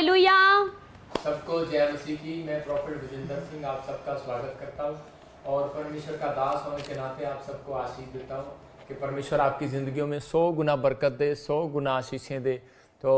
Hallelujah. सबको जय मसीह की। मैं प्रॉफिट विजेंद्र सिंह आप सबका स्वागत करता हूँ और परमेश्वर का दास होने के नाते आप सबको आशीष देता हूँ कि परमेश्वर आपकी ज़िंदगियों में 100 गुना बरकत दे, 100 गुना आशीषें दे। तो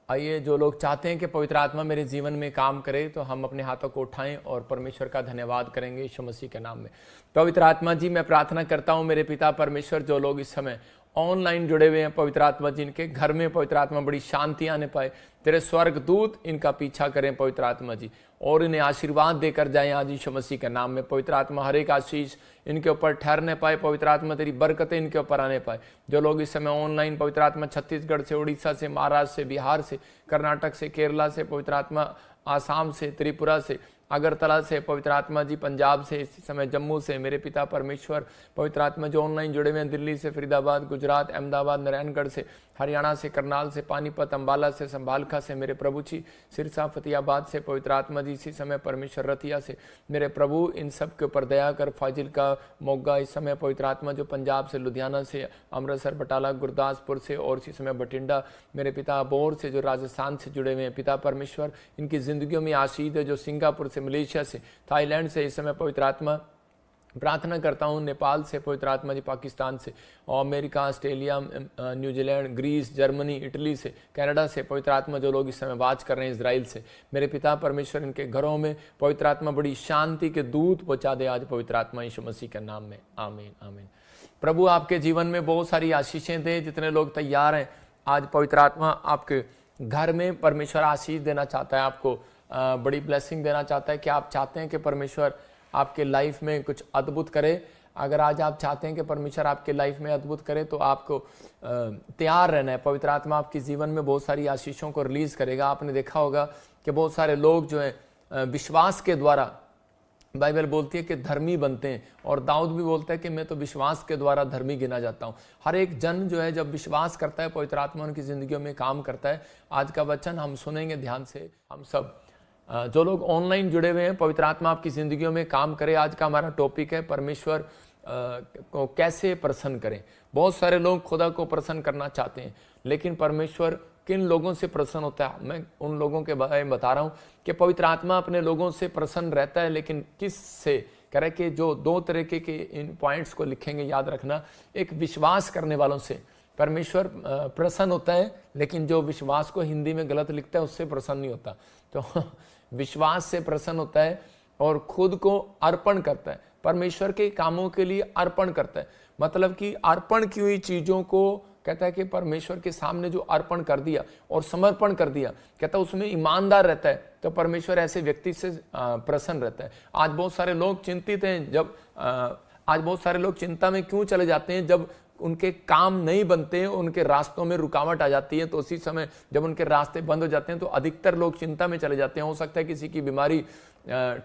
आइए, जो लोग चाहते हैं कि पवित्र आत्मा मेरे जीवन में काम करे, तो हम अपने हाथों को उठाएं और परमेश्वर का धन्यवाद करेंगे यीशु मसीह के नाम में। पवित्र आत्मा जी, मैं प्रार्थना करता हूँ मेरे पिता परमेश्वर, जो लोग इस समय ऑनलाइन जुड़े हुए हैं, पवित्र आत्मा जी इनके घर में पवित्र आत्मा बड़ी शांति आने पाए। तेरे स्वर्ग दूत इनका पीछा करें पवित्र आत्मा जी, और इन्हें आशीर्वाद देकर जाएं आज यीशु मसीह के नाम में। पवित्र आत्मा हर एक आशीष इनके ऊपर ठहरने पाए। पवित्र आत्मा तेरी बरकतें इनके ऊपर आने पाए। जो लोग इस समय ऑनलाइन पवित्र आत्मा छत्तीसगढ़ से, उड़ीसा से, महाराष्ट्र से, बिहार से, कर्नाटक से, केरला से, पवित्र आत्मा आसाम से, त्रिपुरा से, अगरतला से, पवित्र आत्मा जी पंजाब से, इस समय जम्मू से, मेरे पिता परमेश्वर पवित्र आत्मा जो ऑनलाइन जुड़े हुए हैं, दिल्ली से, फरीदाबाद, गुजरात, अहमदाबाद, नारायणगढ़ से, हरियाणा से, करनाल से, पानीपत, अंबाला से, संभालखा से, मेरे प्रभु जी सिरसा, फतेहाबाद से, पवित्र आत्मा जी इसी समय परमेश्वर रतिया से, मेरे प्रभु इन सब के ऊपर दया कर। फाजिल का मोगा इस समय पवित्र आत्मा जो पंजाब से, लुधियाना से, अमृतसर, बटाला, गुरदासपुर से, और इसी समय बठिंडा, मेरे पिता अबोर से जो राजस्थान से जुड़े हुए हैं, पिता परमेश्वर इनकी जिंदगियों में आशीष है। जो सिंगापुर से, मलेशिया से, थाईलैंड से इस समय पवित्र आत्मा प्रार्थना करता हूँ, नेपाल से पवित्र आत्मा जी, पाकिस्तान से, और America, Australia, New Zealand, Greece, Germany, Italy से, कनाडा से पवित्र आत्मा जो लोग इस समय बात कर रहे हैं, इजराइल से, मेरे पिता परमेश्वर इनके घरों में पवित्र आत्मा बड़ी शांति के दूत पहुंचा दे आज पवित्र आत्मा यीशु मसीह के नाम में। आमीन आमीन। प्रभु आपके जीवन में बहुत सारी आशीषें दे। जितने लोग तैयार हैं, आज पवित्र आत्मा आपके घर में परमेश्वर आशीष देना चाहता है, आपको बड़ी ब्लेसिंग देना चाहता है। कि आप चाहते हैं कि परमेश्वर आपके लाइफ में कुछ अद्भुत करे? अगर आज आप चाहते हैं कि परमेश्वर आपके लाइफ में अद्भुत करे, तो आपको तैयार रहना है। पवित्र आत्मा आपके जीवन में बहुत सारी आशीषों को रिलीज करेगा। आपने देखा होगा कि बहुत सारे लोग जो हैं विश्वास के द्वारा, बाइबल बोलती है कि धर्मी बनते हैं, और दाऊद भी बोलता है कि मैं तो विश्वास के द्वारा धर्मी गिना जाता हूँ। हर एक जन जो है जब विश्वास करता है, पवित्र आत्मा उनकी जिंदगियों में काम करता है। आज का वचन हम सुनेंगे ध्यान से। हम सब जो लोग ऑनलाइन जुड़े हुए हैं, पवित्र आत्मा आपकी जिंदगियों में काम करे। आज का हमारा टॉपिक है परमेश्वर को कैसे प्रसन्न करें। बहुत सारे लोग खुदा को प्रसन्न करना चाहते हैं, लेकिन परमेश्वर किन लोगों से प्रसन्न होता है, मैं उन लोगों के बारे में बता रहा हूँ कि पवित्र आत्मा अपने लोगों से प्रसन्न रहता है। लेकिन किस से कह रहे कि जो दो तरीके के इन पॉइंट्स को लिखेंगे, याद रखना। एक, विश्वास करने वालों से परमेश्वर प्रसन्न होता है, लेकिन जो विश्वास को हिंदी में गलत लिखता है उससे प्रसन्न नहीं होता। तो विश्वास से प्रसन्न होता है और खुद को अर्पण करता है, परमेश्वर के कामों के लिए अर्पण करता है। मतलब कि अर्पण की हुई चीजों को कहता है कि परमेश्वर के सामने जो अर्पण कर दिया और समर्पण कर दिया, कहता है उसमें ईमानदार रहता है, तो परमेश्वर ऐसे व्यक्ति से प्रसन्न रहता है। आज बहुत सारे लोग चिंतित हैं, आज बहुत सारे लोग चिंता में क्यों चले जाते हैं? जब उनके काम नहीं बनते हैं, उनके रास्तों में रुकावट आ जाती है, तो उसी समय जब उनके रास्ते बंद हो जाते हैं तो अधिकतर लोग चिंता में चले जाते हैं। हो सकता है किसी की बीमारी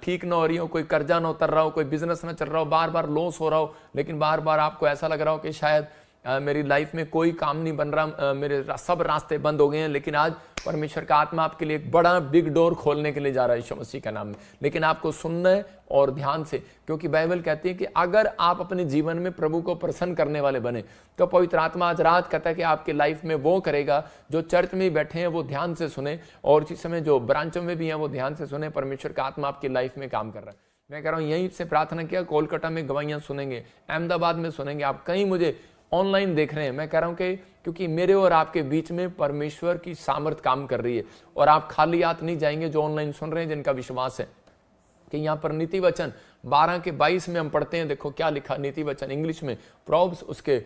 ठीक ना हो रही हो, कोई कर्जा ना उतर रहा हो, कोई बिजनेस ना चल रहा हो, बार बार लॉस हो रहा हो, लेकिन बार बार आपको ऐसा लग रहा हो कि शायद मेरी लाइफ में कोई काम नहीं बन रहा, मेरे सब रास्ते बंद हो गए हैं। लेकिन आज परमेश्वर का आत्मा आपके लिए एक बड़ा बिग डोर खोलने के लिए जा रहा है यीशु मसीह का नाम में। लेकिन आपको सुनना है और ध्यान से, क्योंकि बाइबल कहती है कि अगर आप अपने जीवन में प्रभु को प्रसन्न करने वाले बने, तो पवित्र आत्मा आज रात कहता है कि आपके लाइफ में वो करेगा। जो चर्च में बैठे हैं वो ध्यान से सुने, और इसी समय जो ब्रांचों में भी हैं वो ध्यान से सुने। परमेश्वर का आत्मा आपकी लाइफ में काम कर रहा है। मैं कह रहा हूँ, यहीं से प्रार्थना किया, कोलकाता में गवाहियां सुनेंगे, अहमदाबाद में सुनेंगे, आप कहीं मुझे ऑनलाइन देख रहे हैं, मैं कह रहा हूं कि क्योंकि मेरे और आपके बीच में परमेश्वर की सामर्थ काम कर रही है, और आप खाली हाथ नहीं जाएंगे। जो ऑनलाइन सुन रहे हैं, जिनका विश्वास है कि यहाँ पर नीति वचन 12:22 में हम पढ़ते हैं, देखो क्या लिखा नीति वचन इंग्लिश में, प्रॉब्स उसके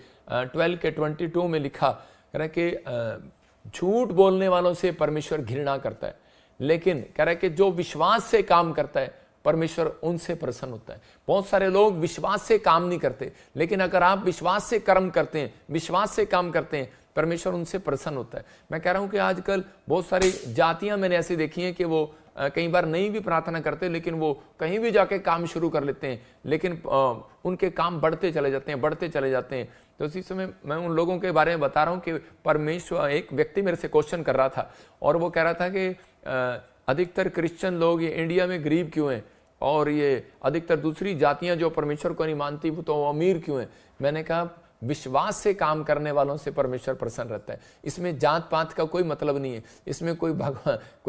12:22 में लिखा कह रहा है कि झूठ बोलने वालों से परमेश्वर घृणा करता है, लेकिन कह रहा है कि जो विश्वास से काम करता है परमेश्वर उनसे प्रसन्न होता है। बहुत सारे लोग विश्वास से काम नहीं करते, लेकिन अगर आप विश्वास से कर्म करते हैं, विश्वास से काम करते हैं, परमेश्वर उनसे प्रसन्न होता है। मैं कह रहा हूं कि आजकल बहुत सारी जातियां मैंने ऐसी देखी हैं कि वो कई बार नहीं भी प्रार्थना करते, लेकिन वो कहीं भी जाके काम शुरू कर लेते हैं, लेकिन उनके काम बढ़ते चले जाते हैं, बढ़ते चले जाते हैं। तो उसी समय मैं उन लोगों के बारे में बता रहा हूँ कि परमेश्वर, एक व्यक्ति मेरे से क्वेश्चन कर रहा था, और वो कह रहा था कि अधिकतर क्रिश्चियन लोग ये इंडिया में गरीब क्यों हैं, और ये अधिकतर दूसरी जातियां जो परमेश्वर को नहीं मानती वो तो अमीर क्यों हैं। मैंने कहा विश्वास से काम करने वालों से परमेश्वर प्रसन्न रहता है। इसमें जात पात का कोई मतलब नहीं है। इसमें कोई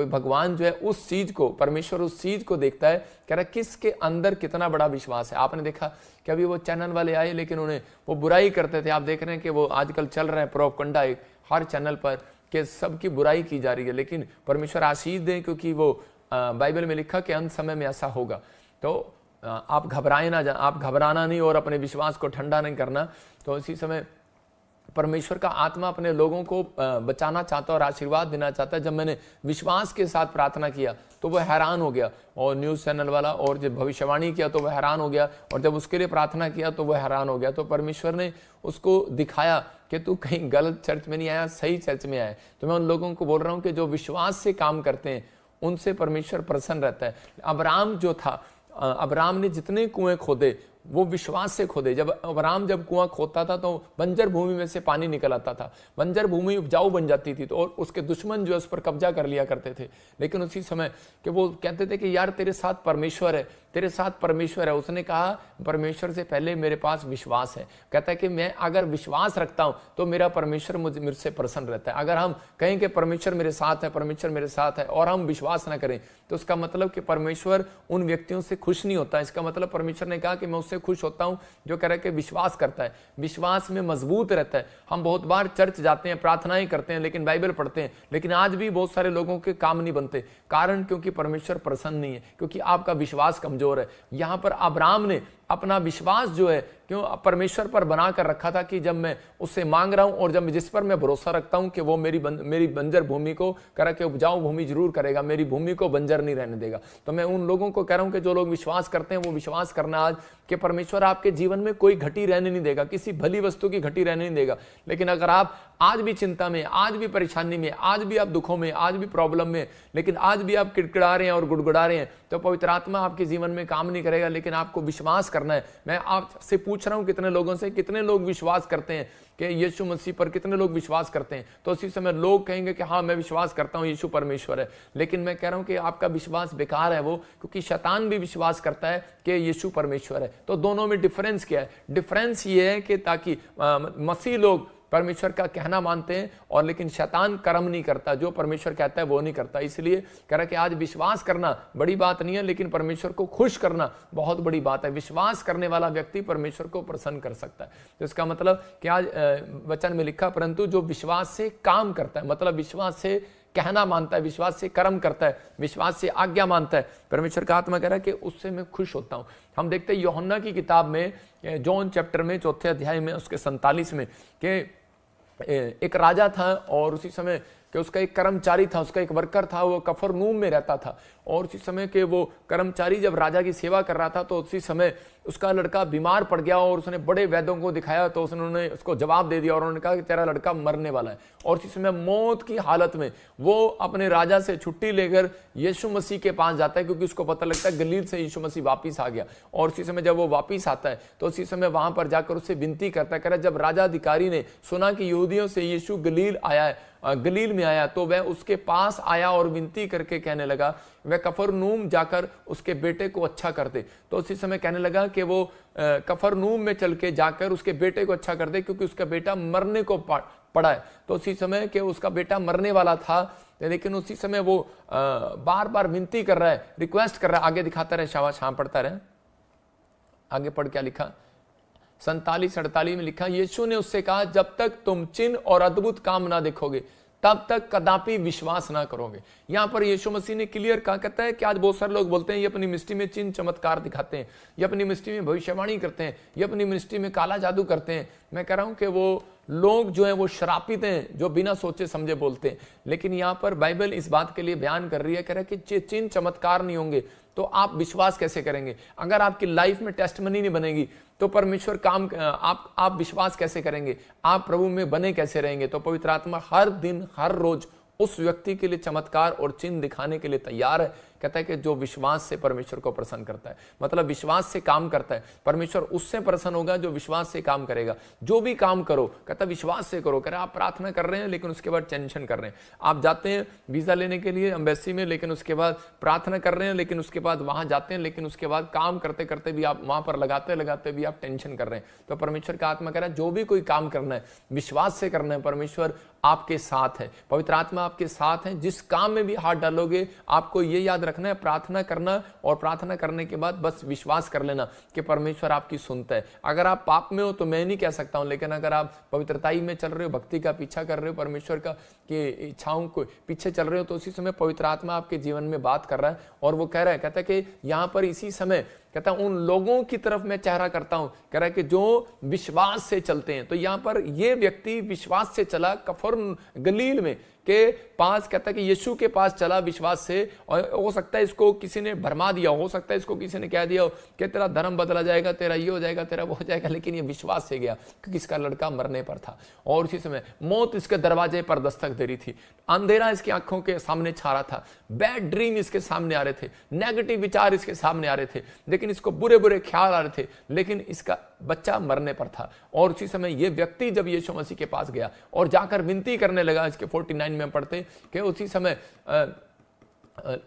भगवान जो है उस चीज को, परमेश्वर उस चीज को देखता है, कह रहा है किसके अंदर कितना बड़ा विश्वास है। आपने देखा कि अभी वो चैनल वाले आए लेकिन उन्हें वो बुराई करते थे। आप देख रहे हैं कि वो आजकल चल रहे हैं प्रोपगंडा हर चैनल पर कि सबकी बुराई की जा रही है, लेकिन परमेश्वर आशीष दे क्योंकि वो बाइबल में लिखा कि अंत समय में ऐसा होगा। तो आप घबराए ना, आप घबराना नहीं और अपने विश्वास को ठंडा नहीं करना। तो इसी समय परमेश्वर का आत्मा अपने लोगों को बचाना चाहता और आशीर्वाद देना चाहता है। जब मैंने विश्वास के साथ प्रार्थना किया तो वह हैरान हो गया, और न्यूज़ चैनल वाला, और जब भविष्यवाणी किया तो वह हैरान हो गया, और जब उसके लिए प्रार्थना किया तो वह हैरान हो गया। तो परमेश्वर ने उसको दिखाया कि तू कहीं गलत चर्च में नहीं आया, सही चर्च में आया। तो मैं उन लोगों को बोल रहा हूँ कि जो विश्वास से काम करते हैं उनसे परमेश्वर प्रसन्न रहता है। अब्राहम जो था, अब्राहम ने जितने कुएं खोदे वो विश्वास से खोदे। जब अब्राहम जब कुआं खोदता था तो बंजर भूमि में से पानी निकल आता था, बंजर भूमि उपजाऊ बन जाती थी। तो और उसके दुश्मन जो है उस पर कब्जा कर लिया करते थे। लेकिन उसी समय कि वो कहते थे कि यार तेरे साथ परमेश्वर है, तेरे साथ परमेश्वर है। उसने कहा परमेश्वर से पहले मेरे पास विश्वास है। कहता है कि मैं अगर विश्वास रखता हूं तो मेरा परमेश्वर मुझसे प्रसन्न रहता है। अगर हम कहें कि परमेश्वर मेरे साथ है, परमेश्वर मेरे साथ है, और हम विश्वास ना करें तो उसका मतलब कि परमेश्वर उन व्यक्तियों से खुश नहीं होता। इसका मतलब परमेश्वर ने कहा कि मैं उससे खुश होता हूं जो कह रहा है कि विश्वास करता है, विश्वास में मजबूत रहता है। हम बहुत बार चर्च जाते हैं, प्रार्थनाएं करते हैं, लेकिन बाइबल पढ़ते हैं, लेकिन आज भी बहुत सारे लोगों के काम नहीं बनते। कारण क्योंकि परमेश्वर प्रसन्न नहीं है, क्योंकि आपका विश्वास कमजोर है। यहां पर अब्राहम ने अपना विश्वास जो है क्यों परमेश्वर पर बना कर रखा था कि जब मैं उससे मांग रहा हूं और जब जिस पर मैं भरोसा रखता हूं कि वो मेरी बंजर भूमि को करा के उपजाऊ भूमि जरूर करेगा, मेरी भूमि को बंजर नहीं रहने देगा। तो मैं उन लोगों को कह रहा हूं कि जो लोग विश्वास करते हैं वो विश्वास करना आज कि परमेश्वर आपके जीवन में कोई घटी रहने नहीं देगा, किसी भली वस्तु की घटी रहने नहीं देगा। लेकिन अगर आप आज भी चिंता में, आज भी परेशानी में, आज भी आप दुखों में, आज भी प्रॉब्लम में, लेकिन आज भी आप किड़किड़ा रहे हैं और गुड़गुड़ा रहे हैं, तो पवित्र आत्मा आपके जीवन में काम नहीं करेगा। लेकिन आपको विश्वास करना है। मैं आपसे पूछ रहा हूं कितने लोगों से, कितने लोग विश्वास करते हैं कि यीशु मसीह पर, कितने लोग विश्वास करते हैं? तो उसी समय लोग कहेंगे कि हाँ मैं विश्वास करता हूं यीशु परमेश्वर है। लेकिन मैं कह रहा हूं कि आपका विश्वास बेकार है वो, क्योंकि शैतान भी विश्वास करता है कि यीशु परमेश्वर है। तो दोनों में डिफरेंस क्या है? डिफरेंस ये है कि ताकि मसीह लोग परमेश्वर का कहना मानते हैं और लेकिन शैतान कर्म नहीं करता, जो परमेश्वर कहता है वो नहीं करता। इसलिए कह रहा है कि आज विश्वास करना बड़ी बात नहीं है, लेकिन परमेश्वर को खुश करना बहुत बड़ी बात है। विश्वास करने वाला व्यक्ति परमेश्वर को प्रसन्न कर सकता है। तो इसका मतलब कि आज वचन में लिखा परंतु जो विश्वास से काम करता है, मतलब विश्वास से कहना मानता है, विश्वास से कर्म करता है, विश्वास से आज्ञा मानता है, परमेश्वर का आत्मा कह रहा है कि उससे मैं खुश होता हूं। हम देखते हैं यूहन्ना की किताब में, जॉन चैप्टर में 4 अध्याय में उसके 47 में कि एक राजा था और उसी समय कि उसका एक कर्मचारी था, उसका एक वर्कर था, वो कफरनहूम में रहता था। और उसी समय के वो कर्मचारी जब राजा की सेवा कर रहा था तो उसी समय उसका लड़का बीमार पड़ गया और उसने बड़े वैद्यों को दिखाया तो उन्होंने उसको जवाब दे दिया और उन्होंने कहा कि तेरा लड़का मरने वाला है। और उसी समय मौत की हालत में वो अपने राजा से छुट्टी लेकर यीशु मसीह के पास जाता है, क्योंकि उसको पता लगता है गलील से यीशु मसीह वापिस आ गया। और उसी समय जब वो वापिस आता है तो उसी समय वहां पर जाकर उससे विनती करता है, कह रहा जब राजा अधिकारी ने सुना कि यहूदियों से यीशु गलील आया है, गलील में आया, तो वह उसके पास आया और विनती करके कहने लगा वह कफरनहूम जाकर उसके बेटे को अच्छा कर दे। तो उसी समय कहने लगा कि वो कफरनहूम में चल के जाकर उसके बेटे को अच्छा कर दे, क्योंकि उसका बेटा मरने को पड़ा है। तो उसी समय कि उसका बेटा मरने वाला था, लेकिन उसी समय वो बार बार विनती कर रहा है, रिक्वेस्ट कर रहा है। आगे दिखाता रहे, शाबाश, हाँ पढ़ता रहे, आगे पढ़ क्या लिखा, 47-48 में लिखा, यीशु ने उससे कहा जब तक तुम चिन्ह और अद्भुत काम ना देखोगे तब तक कदापि विश्वास ना करोगे। यहां पर यीशु मसीह ने क्लियर कहा, कहता है कि आज बहुत सारे लोग बोलते हैं ये अपनी मिनिस्ट्री में चिन्ह चमत्कार दिखाते हैं, ये अपनी मिनिस्ट्री में भविष्यवाणी करते हैं, ये अपनी मिनिस्ट्री में काला जादू करते हैं। मैं कह रहा हूं कि वो लोग जो है वो श्रापित हैं जो बिना सोचे समझे बोलते हैं। लेकिन यहां पर बाइबल इस बात के लिए बयान कर रही है, कह रहा है कि चिन्ह चमत्कार नहीं होंगे तो आप विश्वास कैसे करेंगे? अगर आपकी लाइफ में टेस्टमनी नहीं बनेगी तो परमेश्वर काम आप विश्वास कैसे करेंगे? आप प्रभु में बने कैसे रहेंगे? तो पवित्र आत्मा हर दिन हर रोज उस व्यक्ति के लिए चमत्कार और चिन्ह दिखाने के लिए तैयार है कहता है कि जो विश्वास से परमेश्वर को प्रसन्न करता है, मतलब विश्वास से काम करता है, परमेश्वर उससे प्रसन्न होगा जो विश्वास से काम करेगा। जो भी काम करो कहता है विश्वास से करो। कह रहा आप प्रार्थना कर रहे हैं लेकिन उसके बाद टेंशन कर रहे हैं, आप जाते हैं वीजा लेने के लिए एम्बेसी में, लेकिन उसके बाद प्रार्थना कर रहे हैं, लेकिन उसके बाद वहां जाते हैं, लेकिन उसके बाद काम करते करते भी आप वहां पर लगाते भी आप टेंशन कर रहे हैं। तो परमेश्वर का आत्मा कह रहा है जो भी कोई काम करना है विश्वास से करना है, परमेश्वर आपके साथ है, पवित्र आत्मा आपके साथ है। जिस काम में भी हाथ डालोगे आपको ये याद रखना है, प्रार्थना करना, और प्रार्थना करने के बाद बस विश्वास कर लेना कि परमेश्वर आपकी सुनता है। अगर आप पाप में हो तो मैं नहीं कह सकता हूं, लेकिन अगर आप पवित्रताई में चल रहे हो, भक्ति का पीछा कर रहे हो, परमेश्वर का के इच्छाओं को पीछे चल रहे हो, तो उसी समय पवित्र आत्मा आपके जीवन में बात कर रहा है। और वो कह रहा है, कहता है कि यहाँ पर इसी समय कहता है उन लोगों की तरफ मैं चेहरा करता हूं, कह रहा है कि जो विश्वास से चलते हैं। तो यहां पर ये व्यक्ति विश्वास से चला, कफर गलील में के पास, कहता है कि यीशु के पास चला विश्वास से। और हो सकता है इसको किसी ने भरमा दिया, हो सकता है इसको किसी ने कह दिया कि तेरा धर्म बदला जाएगा, तेरा ये हो जाएगा, तेरा वो हो जाएगा, लेकिन ये विश्वास से गया क्योंकि इसका लड़का मरने पर था और उसी समय मौत इसके दरवाजे पर दस्तक दे रही थी, अंधेरा इसकी आंखों के सामने छा रहा था, बैड ड्रीम इसके सामने आ रहे थे, नेगेटिव विचार इसके सामने आ रहे थे, लेकिन इसको बुरे बुरे ख्याल आ रहे थे, लेकिन इसका बच्चा मरने पर था। और उसी समय ये व्यक्ति जब यीशु मसीह के पास गया और जाकर विनती करने लगा, इसके 49 में पढ़ते कि उसी समय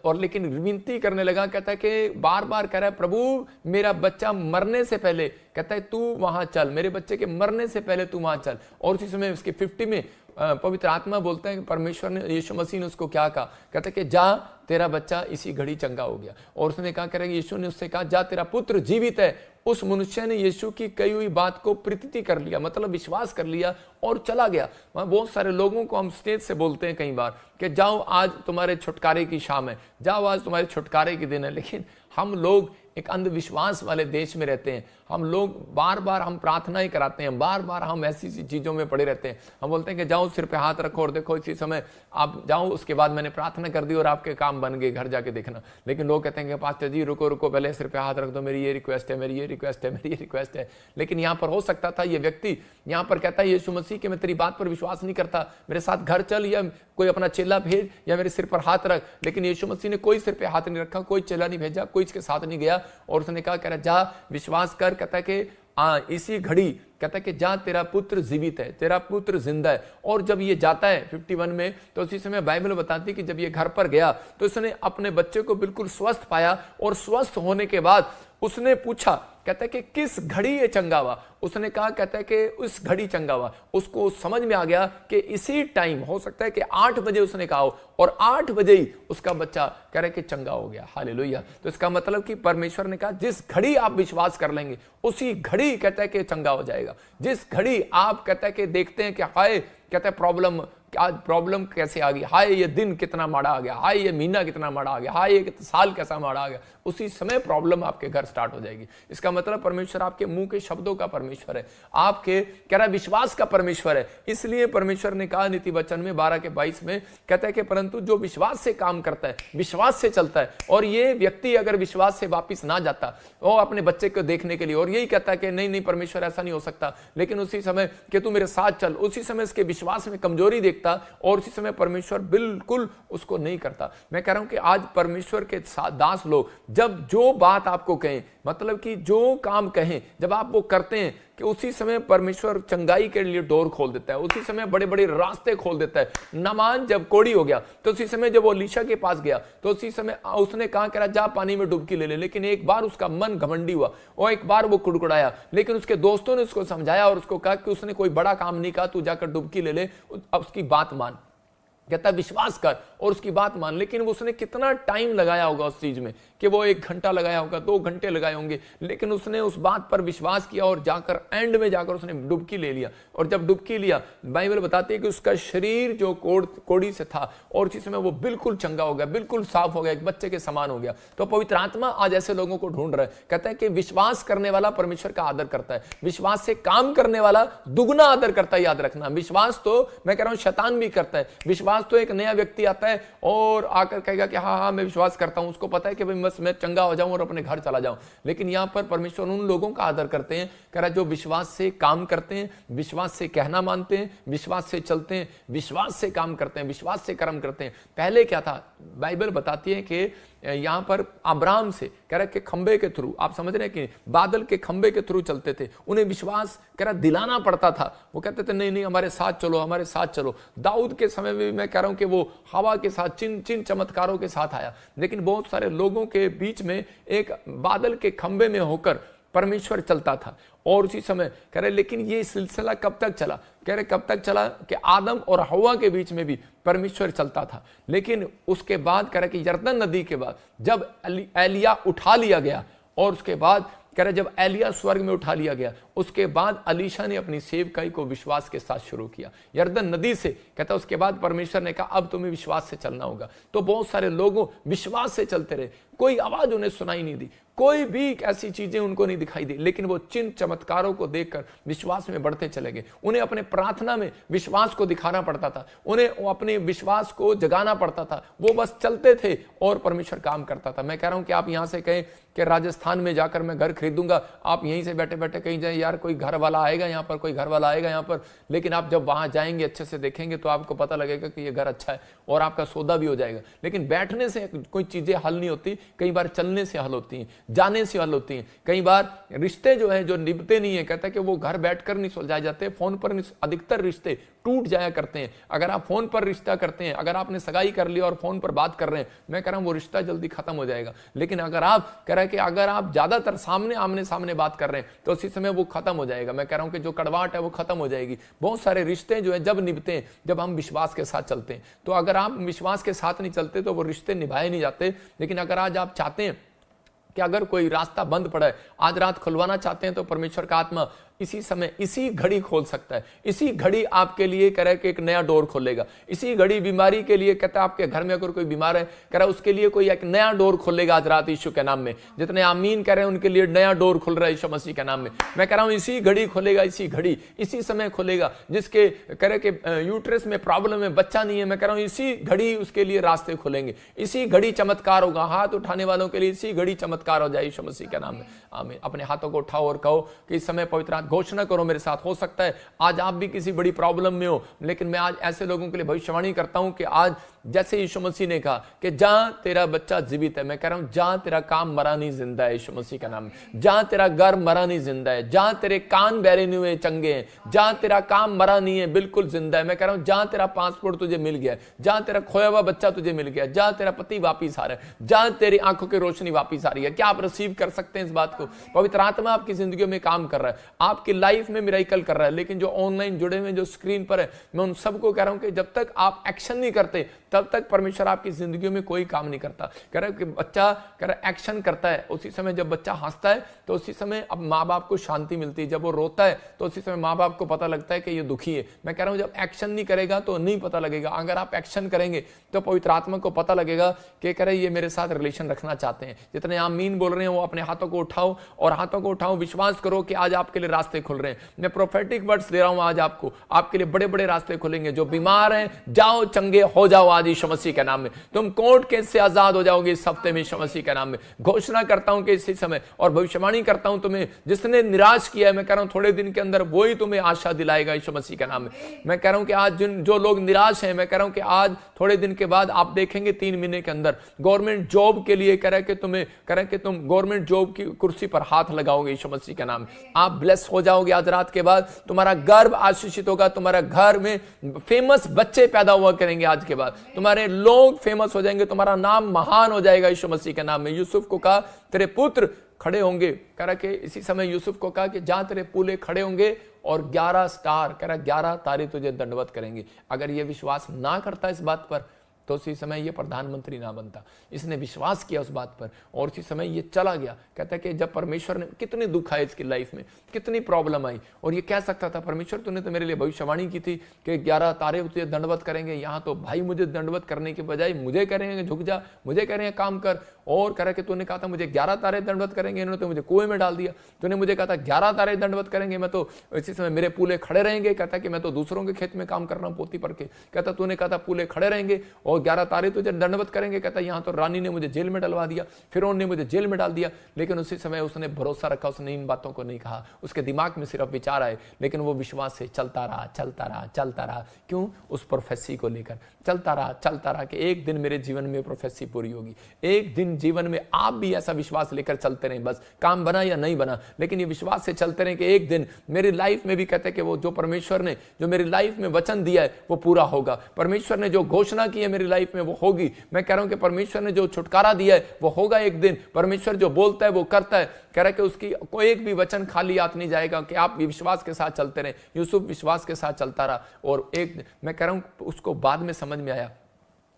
और लेकिन विनती करने लगा, कहता है कि बार बार कह रहा है प्रभु मेरा बच्चा मरने से पहले, कहता है तू वहां चल, मेरे बच्चे के मरने से पहले तू वहां चल। और उसी समय उसके 50 में पवित्र आत्मा बोलता है कि परमेश्वर ने, यीशु मसीह ने उसको क्या कहा, कहता है कि जा तेरा बच्चा इसी घड़ी चंगा हो गया। और उसने कहा, कह रहा है यीशु ने उससे कहा जा तेरा पुत्र जीवित है। उस मनुष्य ने यीशु की कही हुई बात को प्रतीति कर लिया, मतलब विश्वास कर लिया और चला गया। वहां बहुत सारे लोगों को हम स्टेज से बोलते हैं कई बार कि जाओ आज तुम्हारे छुटकारे की शाम है, जाओ आज तुम्हारे छुटकारे की दिन है, लेकिन हम लोग एक अंधविश्वास वाले देश में रहते हैं। हम लोग बार बार हम प्रार्थना ही कराते हैं, बार बार हम ऐसी सी चीजों में पड़े रहते हैं। हम बोलते हैं कि जाओ सिर पे हाथ रखो और देखो इसी समय आप जाओ, उसके बाद मैंने प्रार्थना कर दी और आपके काम बन गए, घर जाके देखना। लेकिन लोग कहते हैं कि पास्टर जी रुको रुको, पहले सिर पे हाथ रख दो, मेरी ये रिक्वेस्ट है, मेरी ये रिक्वेस्ट है, मेरी ये रिक्वेस्ट है। लेकिन यहाँ पर हो सकता था ये व्यक्ति यहाँ पर कहता है यीशु मसीह कि मैं तेरी बात पर विश्वास नहीं करता, मेरे साथ घर चल या कोई अपना चेला भेज या मेरे सिर पर हाथ रख। लेकिन यीशु मसीह ने कोई सिर पे हाथ नहीं रखा, कोई चेला नहीं भेजा, कोई इसके साथ नहीं गया। और उसने कहा, कह रहा जा विश्वास कर, कहता है कि इसी घड़ी, कहता है कि जा तेरा पुत्र जीवित है, तेरा पुत्र जिंदा है। और जब ये जाता है 51 में, तो उसी समय बाइबल बताती है कि जब ये घर पर गया तो उसने अपने बच्चे को बिल्कुल स्वस्थ पाया। और स्वस्थ होने के बाद उसने पूछा, कहता है कि किस घड़ी ये चंगा हुआ। उसने कहा, कहता है कि उस घड़ी चंगा हुआ। उसको समझ में आ गया कि इसी टाइम, हो सकता है कि 8 बजे उसने कहा हो और 8 बजे ही उसका बच्चा कह रहे कि चंगा हो गया। हालेलुया। तो इसका मतलब कि परमेश्वर ने कहा जिस घड़ी आप विश्वास कर लेंगे उसी घड़ी कहता है कि चंगा हो जाएगा। जिस घड़ी आप कहता है कि देखते हैं कि हाय, कहता है प्रॉब्लम, आज प्रॉब्लम कैसे आ गई, हाय ये दिन कितना माड़ा आ गया, हाय ये महीना कितना माड़ा आ गया, हाय ये साल कैसा माड़ा आ गया, उसी समय प्रॉब्लम आपके घर स्टार्ट हो जाएगी। इसका मतलब परमेश्वर आपके मुंह के शब्दों का परमेश्वर है, आपके कह रहा विश्वास का परमेश्वर है। इसलिए परमेश्वर ने कहा नीति वचन में 12:22 में, कहता है कि परंतु जो विश्वास से काम करता है, विश्वास से चलता है। और ये व्यक्ति अगर विश्वास से वापिस ना जाता वो अपने बच्चे को देखने के लिए और यही कहता है कि नहीं नहीं परमेश्वर ऐसा नहीं हो सकता, लेकिन उसी समय कि तू मेरे साथ चल, उसी समय इसके विश्वास में कमजोरी देखता और उसी समय परमेश्वर बिल्कुल उसको नहीं करता। मैं कह रहा हूं कि आज परमेश्वर के दास लोग जब जो बात आपको कहें, मतलब कि जो काम कहें, जब आप वो करते हैं कि उसी समय परमेश्वर चंगाई के लिए डोर खोल देता है, उसी समय बड़े बड़े रास्ते खोल देता है। नामान जब कोढ़ी हो गया तो उसी समय जब वो एलीशा के पास गया तो उसी समय उसने कहा कह रहा जा पानी में डुबकी ले ले, लेकिन एक बार उसका मन घमंडी हुआ और एक बार वो कुड़कुड़ाया। लेकिन उसके दोस्तों ने उसको समझाया और उसको कहा कि उसने कोई बड़ा काम नहीं कहा, तू जाकर डुबकी ले ले, अब उसकी बात मान, कहता विश्वास कर और उसकी बात मान। लेकिन उसने कितना टाइम लगाया होगा उस चीज में कि वो 1 घंटा लगाया होगा, 2 घंटे लगाए होंगे, लेकिन उसने उस बात पर विश्वास किया और जाकर एंड में जाकर उसने डुबकी ले लिया। और जब डुबकी लिया, बाइबल बताती है कि उसका शरीर जो कोढ़ी से था और उसी समय वो बिल्कुल चंगा हो गया, बिल्कुल साफ हो गया, एक बच्चे के समान हो गया। तो पवित्र आत्मा आज ऐसे लोगों को ढूंढ रहा है, कहता है कि विश्वास करने वाला परमेश्वर का आदर करता है, विश्वास से काम करने वाला दुगना आदर करता है। याद रखना, विश्वास तो मैं कह रहा हूं शैतान भी करता है। विश्वास तो एक नया व्यक्ति आता है और आकर कहेगा कि हाँ हाँ मैं विश्वास करता हूं, उसको पता है कि भाई बस मैं चंगा हो जाऊं और अपने घर चला जाऊं। लेकिन यहां पर परमेश्वर उन लोगों का आदर करते हैं, कह रहा जो विश्वास से काम करते हैं, विश्वास से कहना मानते हैं, विश्वास से चलते हैं, विश्वास से काम करते हैं, विश्वास से कर्म करते हैं। पहले क्या था, बाइबल बताती है कि यहाँ पर अब्राहम से कह रहा कि खंबे के थ्रू, आप समझ रहे हैं कि बादल के खंबे के थ्रू चलते थे, उन्हें विश्वास कह रहा दिलाना पड़ता था। वो कहते थे नहीं नहीं हमारे साथ चलो, हमारे साथ चलो। दाऊद के समय में भी मैं कह रहा हूं कि वो हवा के साथ चिन्ह चमत्कारों के साथ आया, लेकिन बहुत सारे लोगों के बीच में एक बादल के खंबे में होकर परमेश्वर चलता था। और उसी समय कह रहे लेकिन ये सिलसिला कब तक चला, कह रहे कब तक चला कि आदम और हवा के बीच में भी परमेश्वर चलता था। लेकिन उसके बाद कह रहे कि यरदन नदी के बाद जब एलिया उठा लिया गया, और उसके बाद कह रहे जब एलिया स्वर्ग में उठा लिया गया, उसके बाद अलीशा ने अपनी सेवकाई को विश्वास के साथ शुरू किया यरदन नदी से। कहता उसके बाद परमेश्वर ने कहा अब तुम्हें विश्वास से चलना होगा। तो बहुत सारे लोगों विश्वास से चलते रहे, कोई आवाज उन्हें सुनाई नहीं दी, कोई भी ऐसी चीजें उनको नहीं दिखाई दी, लेकिन वो चिन्ह चमत्कारों को देखकर विश्वास में बढ़ते चले गए। उन्हें अपने प्रार्थना में विश्वास को दिखाना पड़ता था, उन्हें अपने विश्वास को जगाना पड़ता था। वो बस चलते थे और परमेश्वर काम करता था। मैं कह रहा हूं कि आप यहां से कहें कि राजस्थान में जाकर मैं घर खरीदूंगा, आप यहीं से बैठे बैठे कहीं जाए यार कोई घर वाला आएगा यहाँ पर, कोई घर वाला आएगा यहाँ पर, लेकिन आप जब वहां जाएंगे अच्छे से देखेंगे तो आपको पता लगेगा कि ये घर अच्छा है और आपका सौदा भी हो जाएगा। लेकिन बैठने से कोई चीजें हल नहीं होती, कई बार चलने से हल होती हैं, जाने से हल होती हैं। कई बार रिश्ते जो है जो निभते नहीं है, कहता है कि वो घर बैठकर नहीं सुलझाए जाते, फोन पर नहीं, अधिकतर रिश्ते टूट जाया करते हैं। अगर आप फोन पर रिश्ता करते हैं, अगर आपने सगाई कर लिया और फोन पर बात कर रहे हैं, मैं कह रहा हूं वो रिश्ता जल्दी खत्म हो जाएगा। लेकिन अगर आप कह रहे हैं कि अगर आप ज्यादातर आमने सामने बात कर रहे हैं तो उसी समय वो खत्म हो जाएगा। मैं कह रहा हूं कि जो कड़वाहट है वो खत्म हो जाएगी। बहुत सारे रिश्ते जो है जब निभते हैं जब हम विश्वास के साथ चलते हैं। तो अगर आप विश्वास के साथ नहीं चलते तो वो रिश्ते निभाए नहीं जाते। लेकिन अगर आज आप चाहते हैं कि अगर कोई रास्ता बंद पड़ा है, आज रात खुलवाना चाहते हैं, तो परमेश्वर का आत्मा इसी समय इसी घड़ी खोल सकता है। इसी घड़ी आपके लिए कह रहा है कि एक नया डोर खोलेगा। इसी घड़ी बीमारी के लिए कहता है आपके घर में अगर कोई बीमार है, कह रहा है उसके लिए कोई एक नया डोर खोलेगा आज रात यीशु के नाम में। जितने आमीन कह रहे हैं उनके लिए नया डोर खुल रहा है यीशु मसीह के नाम में। मैं कह रहा हूं इसी घड़ी खोलेगा, इसी घड़ी इसी समय खोलेगा। जिसके कह रहे कि यूट्रस में प्रॉब्लम है, बच्चा नहीं है, मैं कह रहा हूं इसी घड़ी उसके लिए रास्ते खुलेंगे। इसी घड़ी चमत्कार होगा। हाथ उठाने वालों के लिए इसी घड़ी चमत्कार हो जाए यीशु मसीह के नाम में। आमीन। अपने हाथों को उठाओ और कहो कि इस समय पवित्र घोषणा करो मेरे साथ। हो सकता है आज आप भी किसी बड़ी प्रॉब्लम में हो, लेकिन मैं आज ऐसे लोगों के लिए भविष्यवाणी करता हूं कि आज जैसे यीशु मसीह ने कहा कि जहां तेरा बच्चा जीवित है, मैं कह रहा हूं जहां तेरा काम मरा नहीं जिंदा है यीशु मसीह का नाम में। जहां तेरा घर मरा नहीं जिंदा है, जहां तेरे कान बहरे नहीं हुए चंगे हैं, जहां तेरा काम मरा नहीं है बिल्कुल जिंदा है। मैं कह रहा हूं जहां तेरा पासपोर्ट तुझे मिल गया, जहां तेरा खोया हुआ बच्चा तुझे मिल गया, जहां तेरा पति वापिस आ रहा है, जहां तेरी आंखों की रोशनी वापिस आ रही है। क्या आप रिसीव कर सकते हैं इस बात को? पवित्र आत्मा आपकी जिंदगी में काम कर रहा है, आपकी लाइफ में मिरेकल कर रहा है। लेकिन जो ऑनलाइन जुड़े हुए जो स्क्रीन पर है, मैं उन सबको कह रहा हूं कि जब तक आप एक्शन नहीं करते तब तक परमेश्वर आपकी जिंदगी में कोई काम नहीं करता। कह रहा है कि बच्चा कह रहा है एक्शन करता है, उसी समय जब बच्चा हंसता है तो उसी समय अब माँ बाप को शांति मिलती है। जब वो रोता है तो उसी समय माँ बाप को पता लगता है कि ये दुखी है। मैं कह रहा हूं जब एक्शन नहीं करेगा तो नहीं पता लगेगा। अगर आप एक्शन करेंगे तो पवित्र आत्मा को पता लगेगा कि कह रहे ये मेरे साथ रिलेशन रखना चाहते हैं। जितने आमीन बोल रहे हैं वो अपने हाथों को उठाओ और हाथों को उठाओ, विश्वास करो कि आज आपके लिए रास्ते खुल रहे हैं। मैं प्रोफेटिक वर्ड्स दे रहा हूं आज आपको, आपके लिए बड़े बड़े रास्ते खुलेंगे। जो बीमार हैं जाओ चंगे हो जाओ आज यीशु मसीह के नाम में। तुम कोर्ट केस से आजाद हो जाओगे इस हफ्ते में यीशु मसीह के नाम में। घोषणा करता हूं कि इसी समय और भविष्यवाणी करता हूं, तुम्हें जिसने निराश किया है मैं कह रहा हूं थोड़े दिन के अंदर वही तुम्हें आशा दिलाएगा यीशु मसीह के नाम में। मैं कह रहा हूं कि आज जो लोग निराश हैं, मैं कह रहा हूं कि आज थोड़े दिन के बाद आप देखेंगे 3 महीने के अंदर गवर्नमेंट जॉब के लिए कह रहा है कि तुम्हें कह रहा है कि तुम गवर्नमेंट जॉब की कुर्सी पर हाथ लगाओगे यीशु मसीह के नाम में। आप ब्लेस हो जाओगे आज रात के बाद। तुम्हारा गर्भ आशीषित होगा, तुम्हारा घर में फेमस बच्चे पैदा हुआ करेंगे आज के बाद। तुम्हारे लोग फेमस हो जाएंगे, तुम्हारा नाम महान हो जाएगा यीशु मसीह के नाम में। यूसुफ को कहा तेरे पुत्र खड़े होंगे, कह रहा कि इसी समय यूसुफ को कहा कि जहां तेरे पूले खड़े होंगे और 11 स्टार, कह रहा 11 तारे तुझे दंडवत करेंगे। अगर ये विश्वास ना करता इस बात पर तो उसी समय ये प्रधानमंत्री ना बनता। इसने विश्वास किया उस बात पर और उसी समय ये चला गया। कहता है कि जब परमेश्वर ने, कितने दुख आए इसकी लाइफ में, कितनी प्रॉब्लम आई, और ये कह सकता था परमेश्वर तूने तो मेरे लिए भविष्यवाणी की थी कि 11 तारे तुझे दंडवत करेंगे। यहाँ तो भाई मुझे दंडवत करने के बजाय मुझे कह रहे हैं झुक जा, मुझे कह रहे हैं काम कर। और कह रहा कि तूने कहा था मुझे 11 तारे दंडवत करेंगे, इन्होंने तो मुझे कुएं में डाल दिया। तूने मुझे कहा था 11 तारे दंडवत करेंगे, मैं तो इसी समय मेरे पूले खड़े रहेंगे। कहता कि मैं तो दूसरों के खेत में काम कर रहा हूं पोती पर के। कहता तूने कहा था पूले खड़े रहेंगे और 11 तारे तुझे दंडवत करेंगे। कहता है यहाँ तो रानी ने मुझे जेल में डलवा दिया, फिरौन ने मुझे जेल में डाल दिया, लेकिन उसी समय उसने भरोसा रखा, उसने इन बातों को नहीं कहा। उसके दिमाग में सिर्फ विचार आए, लेकिन वो विश्वास से चलता रहा, चलता रहा, चलता रहा। क्यों? उस प्रोफेसी को लेकर चलता रहा कि एक दिन मेरे जीवन में प्रोफेसी पूरी होगी। एक दिन जीवन में आप भी ऐसा विश्वास लेकर चलते रहें, बस काम बना या नहीं बना, लेकिन ये विश्वास से चलते रहें कि एक दिन मेरी लाइफ में भी, कहते हैं कि वो जो परमेश्वर ने जो मेरी लाइफ में वचन दिया है वो पूरा होगा। परमेश्वर ने जो घोषणा की है मेरी लाइफ में वो होगी। मैं कह रहा हूं कि परमेश्वर ने जो छुटकारा दिया है वो होगा एक दिन। परमेश्वर जो बोलता है वो करता है। कह रहा है कि उसकी कोई एक भी वचन खाली हाथ नहीं जाएगा, कि आप विश्वास के साथ चलते रहें। यूसुफ विश्वास के साथ चलता रहा, और एक मैं कह रहा हूं उसको बाद में समझ में आया,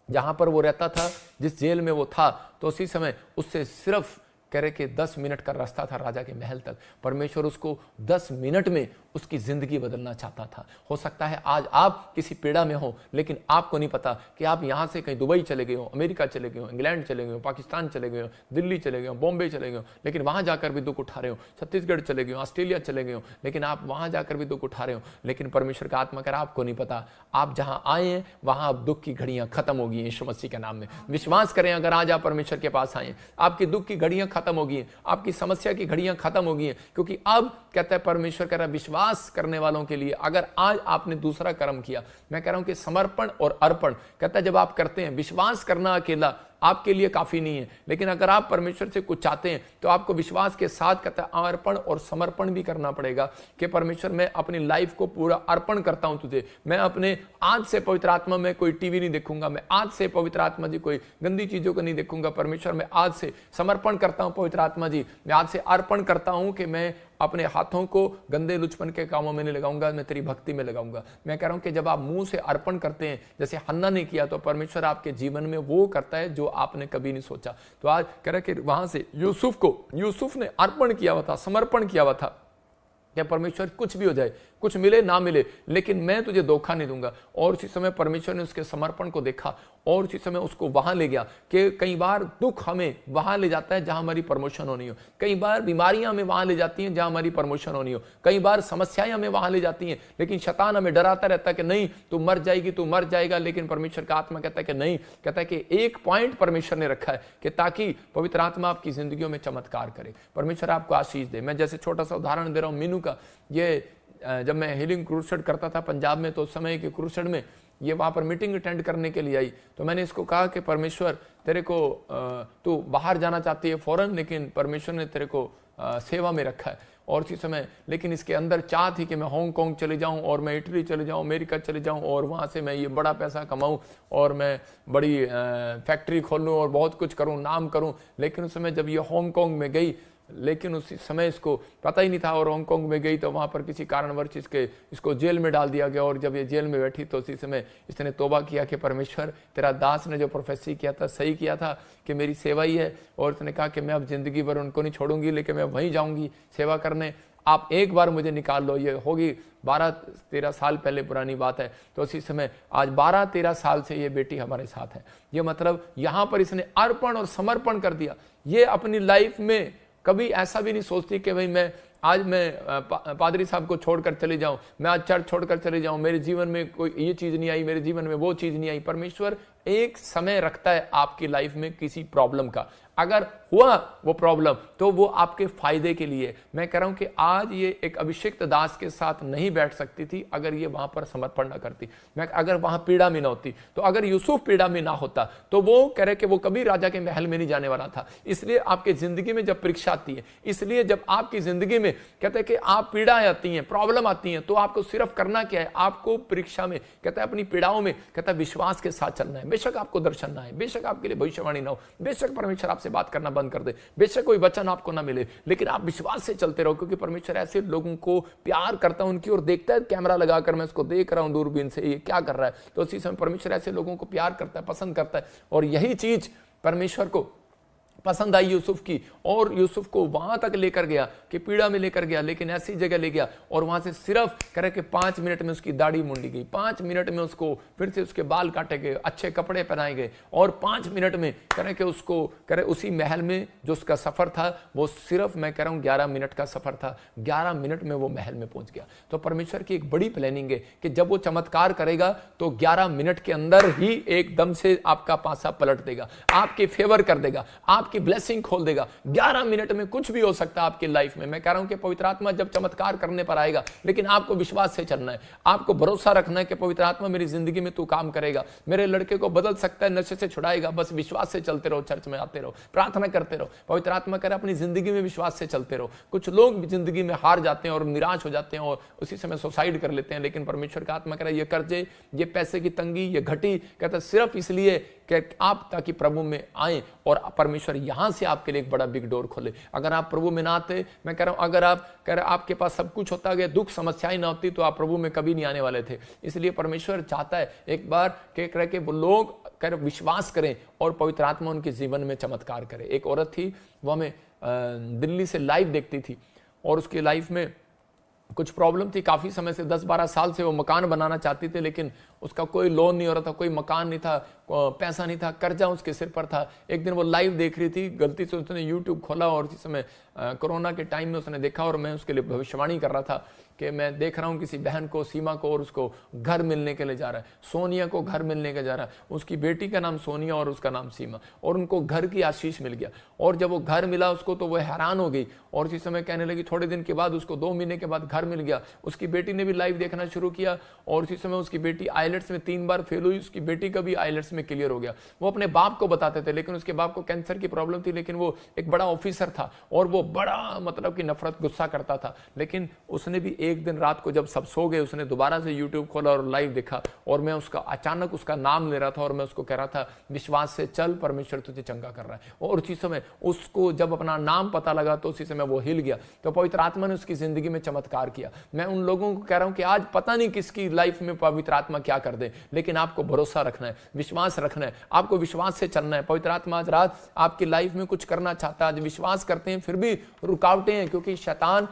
जहां पर वो रहता था, जिस जेल में वो था, तो उसी समय उससे सिर्फ कह रहे कि 10 मिनट का रास्ता था राजा के महल तक। परमेश्वर उसको 10 मिनट में उसकी जिंदगी बदलना चाहता था। हो सकता है आज आप किसी पीड़ा में हो, लेकिन आपको नहीं पता कि आप यहां से कहीं दुबई चले गए हो, अमेरिका चले गए हो, इंग्लैंड चले गए हो, पाकिस्तान चले गए हो, दिल्ली चले गए हो, बॉम्बे चले गए हो, लेकिन वहां जाकर भी दुख उठा रहे हो। छत्तीसगढ़ चले गए हो, ऑस्ट्रेलिया चले गए हो, लेकिन आप वहां जाकर भी दुख उठा रहे हो। लेकिन परमेश्वर का आत्मा कह रहा आपको नहीं पता, आप जहां आए हैं वहां अब दुख की घड़ियां खत्म होगी यीशु मसीह के नाम में। विश्वास करें, अगर आज आप परमेश्वर के पास आए, आपकी दुख की घड़ियां खत्म होगी हैं, आपकी समस्या की घड़ियां खत्म होगी हैं, क्योंकि अब कहता है परमेश्वर कह रहा है विश्वास करने वालों के लिए, अगर आज आपने दूसरा कर्म किया, मैं कह रहा हूं कि समर्पण और अर्पण, कहता है जब आप करते हैं, विश्वास करना अकेला आपके लिए काफी नहीं है, लेकिन अगर आप परमेश्वर से कुछ चाहते हैं तो आपको विश्वास के साथ कहता है अर्पण और समर्पण भी करना पड़ेगा कि परमेश्वर मैं अपनी लाइफ को पूरा अर्पण करता हूं तुझे। मैं अपने आज से पवित्र आत्मा में कोई टीवी नहीं देखूंगा, मैं आज से पवित्र आत्मा जी कोई गंदी चीजों को नहीं देखूंगा। परमेश्वर मैं आज से समर्पण करता हूं पवित्र आत्मा जी, मैं आज से अर्पण करता हूं कि मैं अपने हाथों को गंदे लुचपन के कामों में नहीं लगाऊंगा, मैं तेरी भक्ति में लगाऊंगा। मैं कह रहा हूं कि जब आप मुंह से अर्पण करते हैं, जैसे हन्ना ने किया, तो परमेश्वर आपके जीवन में वो करता है जो आपने कभी नहीं सोचा। तो आज कह रहा है कि वहां से यूसुफ ने अर्पण किया हुआ था, समर्पण किया हुआ था कि परमेश्वर कुछ भी हो जाए, कुछ मिले ना मिले, लेकिन मैं तुझे धोखा नहीं दूंगा। और उसी समय परमेश्वर ने उसके समर्पण को देखा और उसी समय उसको वहां ले गया। कि कई बार दुख हमें वहां ले जाता है जहां हमारी प्रमोशन होनी हो, कई बार बीमारियां हमें वहां ले जाती हैं जहां हमारी प्रमोशन होनी हो, कई बार समस्याएं हमें वहां ले जाती हैं, लेकिन शैतान हमें डराता रहता है कि नहीं तू मर जाएगी, तू मर जाएगा। लेकिन परमेश्वर का आत्मा कहता है कि नहीं, कहता है कि एक पॉइंट परमेश्वर ने रखा है कि ताकि पवित्र आत्मा आपकी जिंदगियों में चमत्कार करे, परमेश्वर आपको आशीष दे। मैं जैसे छोटा सा उदाहरण दे रहा हूं मीनू का। ये जब मैं हीलिंग क्रूसेड करता था पंजाब में, तो उस समय के क्रूसेड में ये वहाँ पर मीटिंग अटेंड करने के लिए आई, तो मैंने इसको कहा कि परमेश्वर तेरे को तू बाहर जाना चाहती है फौरन, लेकिन परमेश्वर ने तेरे को सेवा में रखा है। और इसी समय लेकिन इसके अंदर चाह थी कि मैं हांगकांग चले जाऊं और मैं इटली चले जाऊं, अमेरिका चले जाऊं और वहाँ से मैं ये बड़ा पैसा कमाऊं और मैं बड़ी फैक्ट्री खोलूं और बहुत कुछ करूं, नाम करूं। लेकिन उस समय जब ये हांगकांग में गई, लेकिन उसी समय इसको पता ही नहीं था, और हांगकांग में गई तो वहाँ पर किसी कारणवश इसको जेल में डाल दिया गया। और जब ये जेल में बैठी तो उसी समय इसने तौबा किया कि परमेश्वर तेरा दास ने जो प्रोफेसी किया था सही किया था, कि मेरी सेवा ही है। और उसने कहा कि मैं अब जिंदगी भर उनको नहीं छोड़ूंगी, लेकिन मैं वहीं जाऊंगी सेवा करने, आप एक बार मुझे निकाल लो। ये होगी 12-13 साल पहले पुरानी बात है। तो उसी समय आज 12-13 साल से ये बेटी हमारे साथ है। ये मतलब यहाँ पर इसने अर्पण और समर्पण कर दिया। ये अपनी लाइफ में कभी ऐसा भी नहीं सोचती कि भाई मैं आज पादरी साहब को छोड़कर चले जाऊं, मैं आज चर्च छोड़कर चले जाऊं, मेरे जीवन में कोई ये चीज नहीं आई, मेरे जीवन में वो चीज नहीं आई। परमेश्वर एक समय रखता है आपकी लाइफ में किसी प्रॉब्लम का, अगर हुआ वो प्रॉब्लम तो वो आपके फायदे के लिए। मैं कह रहा हूं कि आज ये एक अभिषिक्त दास के साथ नहीं बैठ सकती थी अगर ये वहां पर समर्पण ना करती, मैं अगर वहां पीड़ा में ना होती। तो अगर यूसुफ पीड़ा में ना होता तो वो कह रहे कि वो कभी राजा के महल में नहीं जाने वाला था। इसलिए आपकी जिंदगी में जब परीक्षा आती है, इसलिए जब आपकी जिंदगी में कहते हैं कि आप पीड़ाएं आती हैं, प्रॉब्लम आती हैं, तो आपको सिर्फ करना क्या है, आपको परीक्षा में कहता है अपनी पीड़ाओं में कहता है विश्वास के साथ चलना है। बेशक आपको दर्शन ना है, बेशक आपके लिए भविष्यवाणी ना हो, बेशक परमेश्वर आपसे बात करना बंद कर दे, बेशक कोई वचन आपको ना मिले, लेकिन आप विश्वास से चलते रहो, क्योंकि परमेश्वर ऐसे लोगों को प्यार करता है, उनकी ओर देखता है। कैमरा लगाकर मैं उसको देख रहा हूं दूरबीन से, ये क्या कर रहा है, तो उसी समय परमेश्वर ऐसे लोगों को प्यार करता है, पसंद करता है। और यही चीज परमेश्वर को पसंद आई यूसुफ की, और यूसुफ को वहां तक लेकर गया कि पीड़ा में लेकर गया, लेकिन ऐसी जगह ले गया और वहां से सिर्फ करे कि 5 मिनट में उसकी दाढ़ी मुंडी गई, 5 मिनट में उसको फिर से उसके बाल काटे गए, अच्छे कपड़े पहनाए गए, और 5 मिनट में करे कि उसको करे उसी महल में जो उसका सफर था वो सिर्फ मैं कह रहा हूं 11 मिनट का सफर था, 11 मिनट में वो महल में पहुंच गया। तो परमेश्वर की एक बड़ी प्लानिंग है कि जब वो चमत्कार करेगा तो 11 मिनट के अंदर ही एकदम से आपका पासा पलट देगा, आपके फेवर कर देगा, आपकी ब्लेसिंग खोल देगा। 11 मिनट में कुछ भी हो सकता है आपकी लाइफ में। मैं कह रहा हूं कि पवित्र आत्मा जब चमत्कार करने पर आएगा, लेकिन आपको विश्वास से चलना है, आपको भरोसा रखना है कि पवित्र आत्मा मेरी जिंदगी में तू काम करेगा, मेरे लड़के को बदल सकता है, नशे से छुड़ाएगा। बस विश्वास से चलते रहो, चर्च में आते रहो, प्रार्थना करते रहो। पवित्र आत्मा कह रहा है अपनी जिंदगी में विश्वास से चलते रहो। कुछ लोग जिंदगी में हार जाते हैं और निराश हो जाते हैं और उसी समय सुसाइड कर लेते हैं, लेकिन परमेश्वर का आत्मा कह रहा है ये कर्जे, ये पैसे की तंगी, ये घटी, कहता है सिर्फ इसलिए कि आप ताकि प्रभु में आए और परमेश्वर यहां से आपके लिए एक बड़ा बिग डोर खोले। अगर आप प्रभु में ना आते, मैं कह रहा हूं अगर आप कह रहे आपके पास सब कुछ होता गया, दुख समस्याएं ना होती, तो आप प्रभु में कभी नहीं आने वाले थे। इसलिए परमेश्वर चाहता है एक बार कह रहे कि वो लोग कर विश्वास करें और पवित्र आत्मा उनके जीवन में चमत्कार करे। एक औरत थी, वो हमें दिल्ली से लाइव देखती थी और उसकी लाइफ में कुछ प्रॉब्लम थी, काफी समय से 10-12 साल से वो मकान बनाना चाहती थी, लेकिन उसका कोई लोन नहीं हो रहा था, कोई मकान नहीं था, पैसा नहीं था, कर्जा उसके सिर पर था। एक दिन वो लाइव देख रही थी, गलती से उसने यूट्यूब खोला और इसी समय कोरोना के टाइम में उसने देखा और मैं उसके लिए भविष्यवाणी कर रहा था कि मैं देख रहा हूं किसी बहन को, सीमा को, और उसको घर मिलने के लिए जा रहा है, सोनिया को घर मिलने के जा रहा है। उसकी बेटी का नाम सोनिया और उसका नाम सीमा, और उनको घर की आशीष मिल गया। और जब वो घर मिला उसको तो वो हैरान हो गई और इसी समय कहने लगी, थोड़े दिन के बाद उसको 2 महीने के बाद घर मिल गया। उसकी बेटी ने भी लाइव देखना शुरू किया और इसी समय उसकी बेटी आइलेट्स में 3 बार फेल हुई, उसकी बेटी का भी आइलेट्स में क्लियर हो गया। वो अपने बाप को बताते थे, लेकिन उसके बाप को कैंसर की प्रॉब्लम थी, लेकिन वो एक बड़ा ऑफिसर था और वो बड़ा मतलब कि नफरत गुस्सा करता था। लेकिन उसने भी एक दिन रात को जब सब सो गए, उसने दोबारा से यूट्यूब खोला और लाइव देखा और मैं उसका अचानक उसका नाम ले रहा था और मैं उसको कह रहा था विश्वास से चल, परमेश्वर तुझे चंगा कर रहा है। और उसी समय उसको जब अपना नाम पता लगा तो उसी समय वो हिल गया। तो पवित्र आत्मा ने उसकी जिंदगी में चमत्कार किया। मैं उन लोगों को कह रहा हूं कि आज पता नहीं किसकी लाइफ में पवित्र आत्मा क्या कर दे, लेकिन आपको भरोसा रखना है, विश्वास रखना है, आपको विश्वास से चलना है। पवित्र आत्मा आज रात आपकी लाइफ में कुछ करना चाहता है। आज विश्वास करते हैं फिर भी रुकावटें हैं, क्योंकि शैतान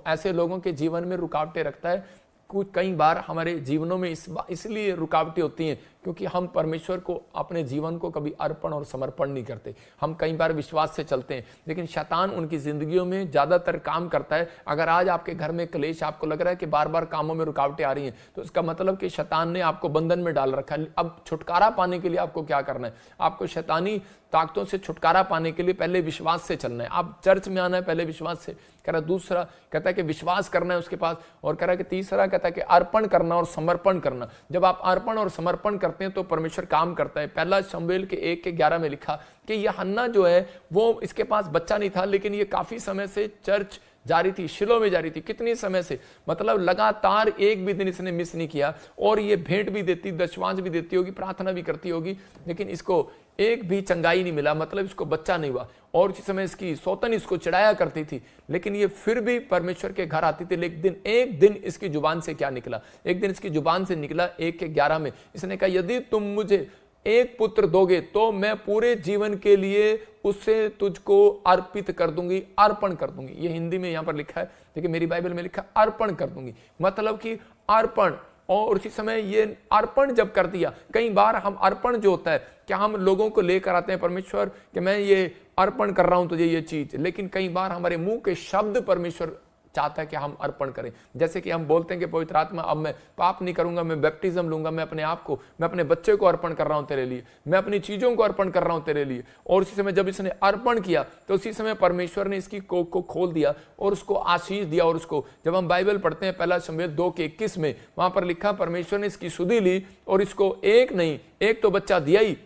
ऐसे लोगों के जीवन में रुकावटें रखता है। कुछ कई बार हमारे जीवनों में इसलिए रुकावटें होती हैं क्योंकि हम परमेश्वर को अपने जीवन को कभी अर्पण और समर्पण नहीं करते। हम कई बार विश्वास से चलते हैं, लेकिन शैतान उनकी जिंदगियों में ज्यादातर काम करता है। अगर आज आपके घर में क्लेश, आपको लग रहा है कि बार बार कामों में रुकावटें आ रही हैं, तो इसका मतलब कि शैतान ने आपको बंधन में डाल रखा है। अब छुटकारा पाने के लिए आपको क्या करना है? आपको शैतानी ताकतों से छुटकारा पाने के लिए पहले विश्वास से चलना है। आप चर्च में आना है पहले विश्वास से, कह रहा दूसरा कहता है कि विश्वास करना है उसके पास, और कह रहा है कि तीसरा कहता है कि अर्पण करना और समर्पण करना। जब आप अर्पण और समर्पण करते हैं तो परमेश्वर काम करता है। पहला शमूएल के 1:11 में लिखा कि ये हन्ना जो है वो इसके पास बच्चा नहीं था, लेकिन ये काफी समय से चर्च जारी थी, शिलो में जारी थी। कितने समय से, मतलब लगातार एक भी दिन इसने मिस नहीं किया, और ये भेंट भी देती, दशवांश भी देती होगी, प्रार्थना भी करती होगी, लेकिन इसको एक भी चंगाई नहीं मिला, मतलब इसको बच्चा नहीं हुआ। और उसी समय इसकी सौतन इसको चिढ़ाया करती थी, लेकिन ये फिर भी परमेश्वर के घर आती थी। लेकिन एक दिन इसकी जुबान से क्या निकला? एक दिन इसकी जुबान से निकला 1:11 में इसने कहा, यदि तुम मुझे एक पुत्र दोगे तो मैं पूरे जीवन के लिए उससे तुझको अर्पित कर दूंगी, अर्पण कर दूंगी। ये हिंदी में यहां पर लिखा है, देखिए मेरी बाइबल में लिखा अर्पण कर दूंगी, मतलब कि अर्पण। और उसी समय ये अर्पण जब कर दिया, कई बार हम अर्पण जो होता है, क्या हम लोगों को लेकर आते हैं परमेश्वर कि मैं ये अर्पण कर रहा हूं तुझे ये चीज, लेकिन कई बार हमारे मुंह के शब्द परमेश्वर चाहता है कि हम अर्पण करें। जैसे कि हम बोलते हैं कि पवित्र आत्मा अब मैं पाप नहीं करूंगा, मैं बैप्टिज्म लूंगा, मैं अपने आप को, मैं अपने बच्चे को अर्पण कर रहा हूं तेरे लिए, मैं अपनी चीजों को अर्पण कर रहा हूं तेरे लिए। और उसी समय जब इसने अर्पण किया तो उसी समय परमेश्वर ने इसकी कोख को खोल दिया और उसको आशीष दिया। और उसको जब हम बाइबल पढ़ते हैं पहला शमूएल 2:21 में, वहां पर लिखा परमेश्वर ने इसकी सुधि ली और इसको एक नहीं, एक तो बच्चा दिया ही।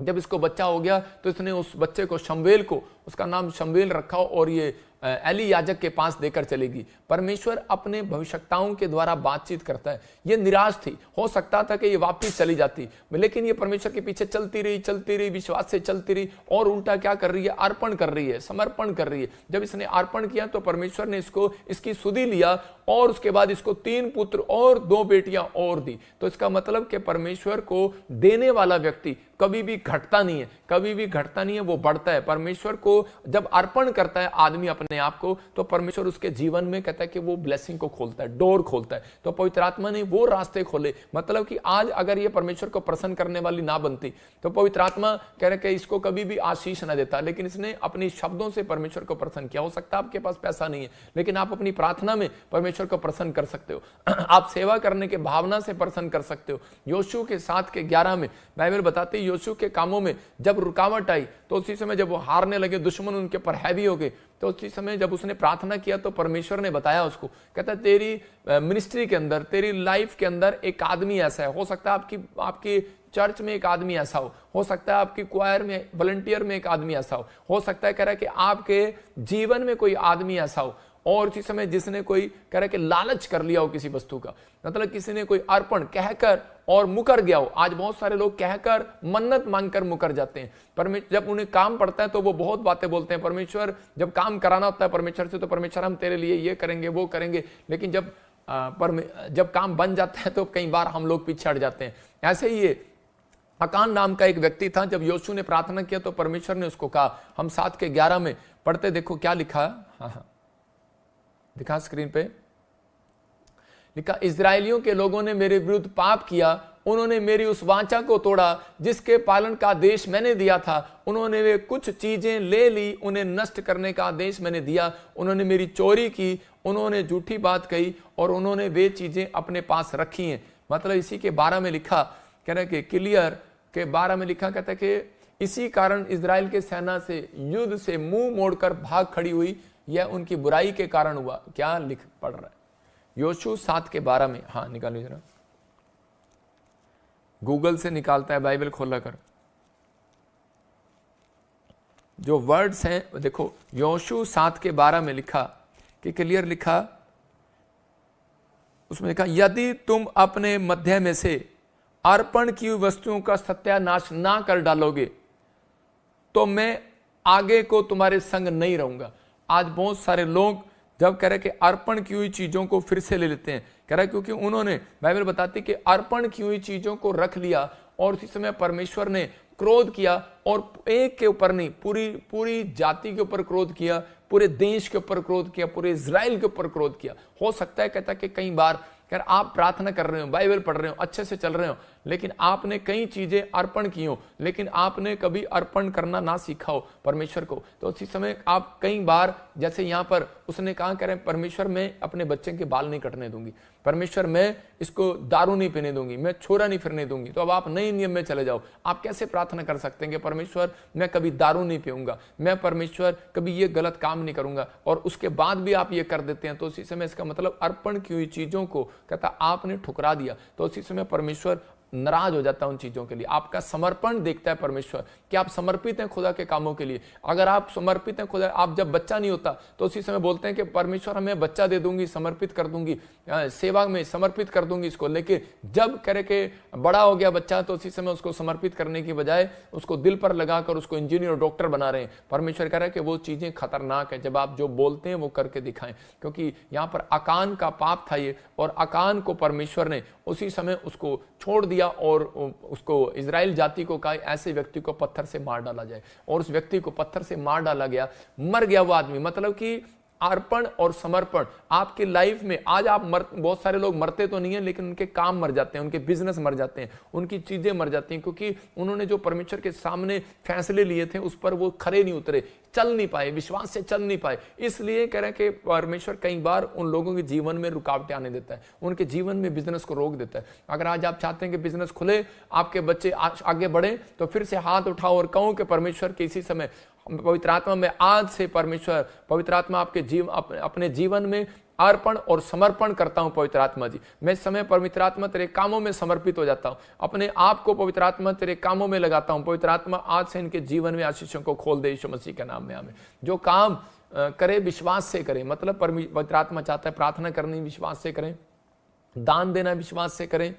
जब इसको बच्चा हो गया तो इसने उस बच्चे को शमूएल को, उसका नाम शमूएल रखा और ये एली याजक के पास देकर चलेगी। परमेश्वर अपने भविष्यवक्ताओं के द्वारा बातचीत करता है। ये निराश थी, हो सकता था कि ये वापस चली जाती, लेकिन ये परमेश्वर के पीछे चलती रही, विश्वास से चलती रही, और उल्टा क्या कर रही है, अर्पण कर रही है, समर्पण कर रही है। जब इसने अर्पण किया तो परमेश्वर ने इसकी सुधि लिया, और उसके बाद इसको 3 पुत्र और 2 बेटियां और दी। तो इसका मतलब कि परमेश्वर को देने वाला व्यक्ति कभी भी घटता नहीं है, कभी भी घटता नहीं है, वो बढ़ता है। परमेश्वर को जब अर्पण करता है आदमी अपने आप को, तो परमेश्वर उसके जीवन में कहता है कि वो ब्लेसिंग को खोलता है, डोर खोलता है। तो पवित्र आत्मा ने वो रास्ते खोले। मतलब कि आज अगर ये परमेश्वर को प्रसन्न करने वाली ना बनती तो पवित्र आत्मा कह रहे कि इसको कभी भी आशीष ना देता, लेकिन इसने अपने शब्दों से परमेश्वर को प्रसन्न किया। हो सकता है आपके पास पैसा नहीं है, लेकिन आप अपनी प्रार्थना में परमेश्वर को प्रसन्न कर सकते हो। आप सेवा करने के भावना से प्रसन्न कर सकते हो। योशू के 7:11 में बाइबल बताती है, योशू के कामों में जब रुकावट आई तो उसी समय जब वो हारने लगे, दुश्मन उनके ऊपर हैवी हो गए, तो उसी समय जब उसने प्रार्थना किया तो परमेश्वर ने बताया उसको, कहता तेरी मिनिस्ट्री के अंदर, तेरी लाइफ के अंदर एक आदमी ऐसा है। हो सकता है आपकी चर्च में एक आदमी ऐसा हो सकता है आपकी क्वायर में, वॉलंटियर में एक आदमी ऐसा हो सकता है कह रहा है कि आपके जीवन में कोई आदमी ऐसा हो, और उसी समय जिसने कोई कह रहा है कि लालच कर लिया हो किसी वस्तु का, मतलब किसी ने कोई अर्पण कहकर और मुकर गया हो। आज बहुत सारे लोग कहकर मन्नत मांगकर मुकर जाते हैं। परमेश्वर जब उन्हें काम पड़ता है तो वो बहुत बातें बोलते हैं। परमेश्वर जब काम कराना होता है परमेश्वर से, तो परमेश्वर हम तेरे लिए ये करेंगे वो करेंगे, लेकिन जब काम बन जाता है तो कई बार हम लोग पीछे हट जाते हैं। ऐसे ही ये अकान नाम का एक व्यक्ति था, जब योशू ने प्रार्थना किया तो परमेश्वर ने उसको कहा, हम 7:11 में पढ़ते, देखो क्या लिखा। हाँ, दिखा स्क्रीन पे, लिखा, इजरायलियों के लोगों ने मेरे विरुद्ध पाप किया, उन्होंने मेरी उस वाचा को तोड़ा जिसके पालन का आदेश मैंने दिया था। उन्होंने वे कुछ चीजें ले ली, उन्हें नष्ट करने का आदेश मैंने दिया। उन्होंने मेरी चोरी की, उन्होंने झूठी बात कही, और उन्होंने वे चीजें अपने पास रखी हैं। मतलब इसी के 12 में लिखा, कह रहे कि क्लियर के 12 में लिखा, कहता है कि इसी कारण इजराइल के सेना से युद्ध से मुंह मोड़कर भाग खड़ी हुई, यह उनकी बुराई के कारण हुआ। क्या लिख पढ़ रहा है योशू 7:12 में। हाँ, निकालिए जरा, गूगल से निकालता है, बाइबल खोला कर। जो वर्ड्स हैं देखो, योशू 7:12 में लिखा कि क्लियर लिखा, उसमें लिखा, यदि तुम अपने मध्य में से अर्पण की हुई वस्तुओं का सत्यानाश ना कर डालोगे तो मैं आगे को तुम्हारे संग नहीं रहूंगा। आज बहुत सारे लोग जब कह रहे कि अर्पण की हुई चीजों को फिर से ले लेते हैं, कह रहा है क्योंकि उन्होंने, बाइबल बताती कि अर्पण की हुई चीजों को रख लिया, और उसी समय परमेश्वर ने क्रोध किया, और एक के ऊपर नहीं, पूरी जाति के ऊपर क्रोध किया, पूरे देश के ऊपर क्रोध किया, पूरे इजराइल के ऊपर क्रोध किया। हो सकता है कहता कि कई बार यार आप प्रार्थना कर रहे हो, बाइबल पढ़ रहे हो, अच्छे से चल रहे हो, लेकिन आपने कई चीजें अर्पण की हो, लेकिन आपने कभी अर्पण करना ना सीखा हो परमेश्वर को, तो उसी समय आप कई बार, जैसे यहाँ पर उसने कहा, कह रहे परमेश्वर मैं अपने बच्चे के बाल नहीं कटने दूंगी, परमेश्वर मैं इसको दारू नहीं पीने दूंगी, मैं छोरा नहीं फिरने दूंगी। तो अब आप नए नियम में चले जाओ। आप कैसे प्रार्थना कर सकते हैं कि परमेश्वर मैं कभी दारू नहीं पीऊंगा, मैं परमेश्वर कभी ये गलत काम नहीं करूंगा, और उसके बाद भी आप ये कर देते हैं। तो उसी समय इसका मतलब अर्पण की हुई चीजों को कहता आपने ठुकरा दिया, तो उसी समय परमेश्वर नाराज हो जाता है उन चीजों के लिए। आपका समर्पण देखता है परमेश्वर कि आप समर्पित हैं खुदा के कामों के लिए। अगर आप समर्पित हैं खुदा, आप जब बच्चा नहीं होता तो उसी समय बोलते हैं कि परमेश्वर हमें बच्चा दे दूंगी, समर्पित कर दूंगी, सेवा में समर्पित कर दूंगी इसको, लेकिन जब करे के बड़ा हो गया बच्चा तो उसी समय उसको समर्पित करने की बजाय उसको दिल पर लगाकर उसको इंजीनियर डॉक्टर बना रहे हैं। परमेश्वर कह रहा है कि वो चीजें खतरनाक है, जब आप जो बोलते हैं वो करके दिखाएं, क्योंकि यहाँ पर अकान का पाप था ये, और अकान को परमेश्वर ने उसी समय उसको छोड़ दिया, और उसको इजराइल जाति को कहा ऐसे व्यक्ति को पत्थर से मार डाला जाए, और उस व्यक्ति को पत्थर से मार डाला गया, मर गया वो आदमी। मतलब कि अर्पण और समर्पण आपकी लाइफ में, आज आप बहुत सारे लोग मरते तो नहीं है, लेकिन उनके काम मर जाते हैं, उनके बिजनेस मर जाते हैं, उनकी चीजें मर जाती हैं, क्योंकि उन्होंने जो परमेश्वर के सामने फैसले लिए थे उस पर वो खरे नहीं उतरे, चल नहीं पाए, विश्वास से चल नहीं पाए। इसलिए कह रहे हैं कि परमेश्वर कई बार उन लोगों के जीवन में रुकावटें आने देता है, उनके जीवन में बिजनेस को रोक देता है। अगर आज आप चाहते हैं कि बिजनेस खुले, आपके बच्चे आगे बढ़े, तो फिर से हाथ उठाओ और कहो कि परमेश्वर के इसी समय पवित्र आत्मा में आज से परमेश्वर, पवित्र आत्मा आपके अपने जीवन में अर्पण और समर्पण करता हूं पवित्र आत्मा जी। मैं इस समय पवित्र आत्मा तेरे कामों में समर्पित हो जाता हूं, अपने आप को पवित्र आत्मा तेरे कामों में लगाता हूं। पवित्र आत्मा आज से इनके जीवन में आशीषों को खोल दे यीशु मसीह के नाम में। आमीन। जो काम करे विश्वास से करें, मतलब पवित्र आत्मा चाहता है प्रार्थना करनी विश्वास से करें, दान देना विश्वास से करें।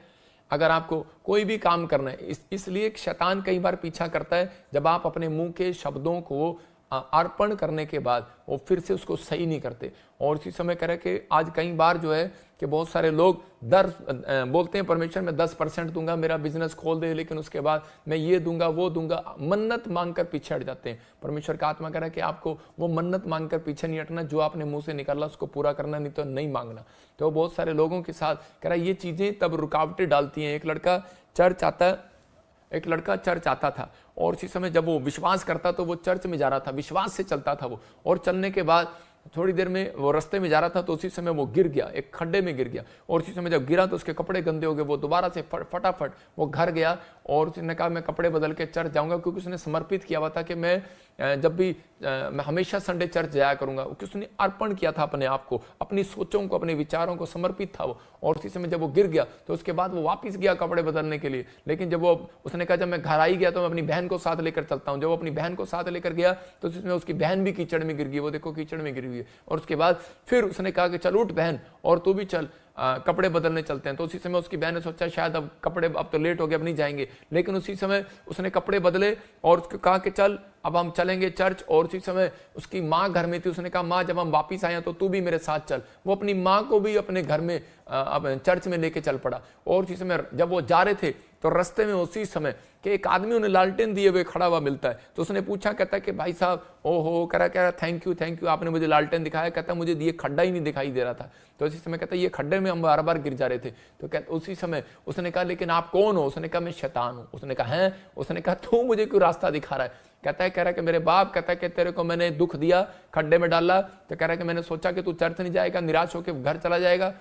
अगर आपको कोई भी काम करना है, इसलिए शैतान कई बार पीछा करता है जब आप अपने मुंह के शब्दों को अर्पण करने के बाद वो फिर से उसको सही नहीं करते। और इसी समय कह रहे कि आज कई बार जो है कि बहुत सारे लोग बोलते हैं परमेश्वर मैं 10% दूंगा, मेरा बिजनेस खोल दे, लेकिन उसके बाद मैं ये दूंगा वो दूंगा, मन्नत मांगकर पीछे हट जाते हैं। परमेश्वर का आत्मा कह रहा है कि आपको वो मन्नत मांगकर पीछे नहीं हटना, जो आपने मुंह से निकाला उसको पूरा करना, नहीं तो नहीं मांगना। तो बहुत सारे लोगों के साथ कह रहा है ये चीजें तब रुकावटें डालती हैं। एक लड़का चर्च आता था और उसी समय जब वो विश्वास करता तो वो चर्च में जा रहा था, विश्वास से चलता था वो, और चलने के बाद थोड़ी देर में वो रास्ते में जा रहा था तो उसी समय वो गिर गया, एक खड्डे में गिर गया। और उसी समय जब गिरा तो उसके कपड़े गंदे हो गए, वो दोबारा से फटाफट वो घर गया और उसने कहा मैं कपड़े बदल के चर्च जाऊंगा, क्योंकि उसने समर्पित किया हुआ था कि मैं जब भी मैं हमेशा संडे चर्च जाया करूंगा, क्योंकि उसने अर्पण किया था अपने आप को, अपनी सोचों को, अपने विचारों को समर्पित था वो। और उसी समय जब वो गिर गया तो उसके बाद वो वापस गया कपड़े बदलने के लिए। लेकिन जब वो उसने कहा जब मैं घर आई गया तो मैं अपनी बहन को साथ लेकर चलता हूँ, जब वो अपनी बहन को साथ लेकर गया तो उसमें उसकी बहन भी कीचड़ में गिर गई, वो देखो कीचड़ में गिर गई। और उसके बाद फिर उसने कहा कि चल उठ बहन और तू भी चल, कपड़े बदलने चलते हैं। तो उसी समय उसकी बहन ने सोचा शायद अब कपड़े, अब तो लेट हो गया, अब नहीं जाएंगे। लेकिन उसी समय उसने कपड़े बदले और उसको कहा कि चल अब हम चलेंगे चर्च। और उसी समय उसकी माँ घर में थी, उसने कहा माँ जब हम वापिस आए तो तू भी मेरे साथ चल। वो अपनी माँ को भी अपने घर में चर्च में लेके चल पड़ा। और उसी समय जब वो जा रहे थे तो रास्ते में उसी समय कि एक आदमी उन्हें लालटेन दिए हुए खड़ा हुआ मिलता है। तो उसने पूछा, कहता है कि भाई साहब ओहो, कह रहा थैंक यू आपने मुझे लालटेन दिखाया। कहता मुझे ये खड्डा ही नहीं दिखाई दे रहा था। तो उसी समय कहता ये खड्डे में हम बार बार गिर जा रहे थे। तो कहता उसी समय उसने कहा लेकिन आप कौन हो? उसने कहा मैं शैतान हूं। उसने कहा हैं? उसने कहा तू मुझे क्यों रास्ता दिखा रहा है? कह रहा है कि मेरे बाप, कहता है कि तेरे को मैंने दुख दिया, खड्डे में डाला, तो कह रहा है कि मैंने सोचा कि तू चर्च नहीं जाएगा, निराश होकर घर चला जाएगा।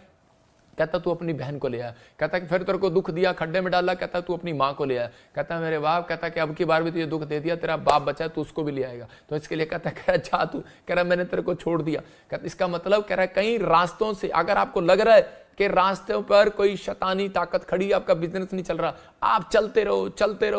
कहता तू अपनी बहन को ले आया। कहता कि फिर तेरे को दुख दिया, खड्डे में डाला, कहता तू अपनी माँ को ले आया। कहता मेरे बाप, कहता कि अब की बार भी तुझे दुख दे दिया, तेरा बाप बचा है, तू उसको भी ले आएगा। तो इसके लिए कहता कह रहा जा तू, कह रहा मैंने तेरे को छोड़ दिया। कहता इसका मतलब कह रहा है कई रास्तों से अगर आपको लग रहा है कि रास्ते पर कोई शैतानी ताकत खड़ी, आपका बिजनेस नहीं चल रहा, आप चलते रहो जाते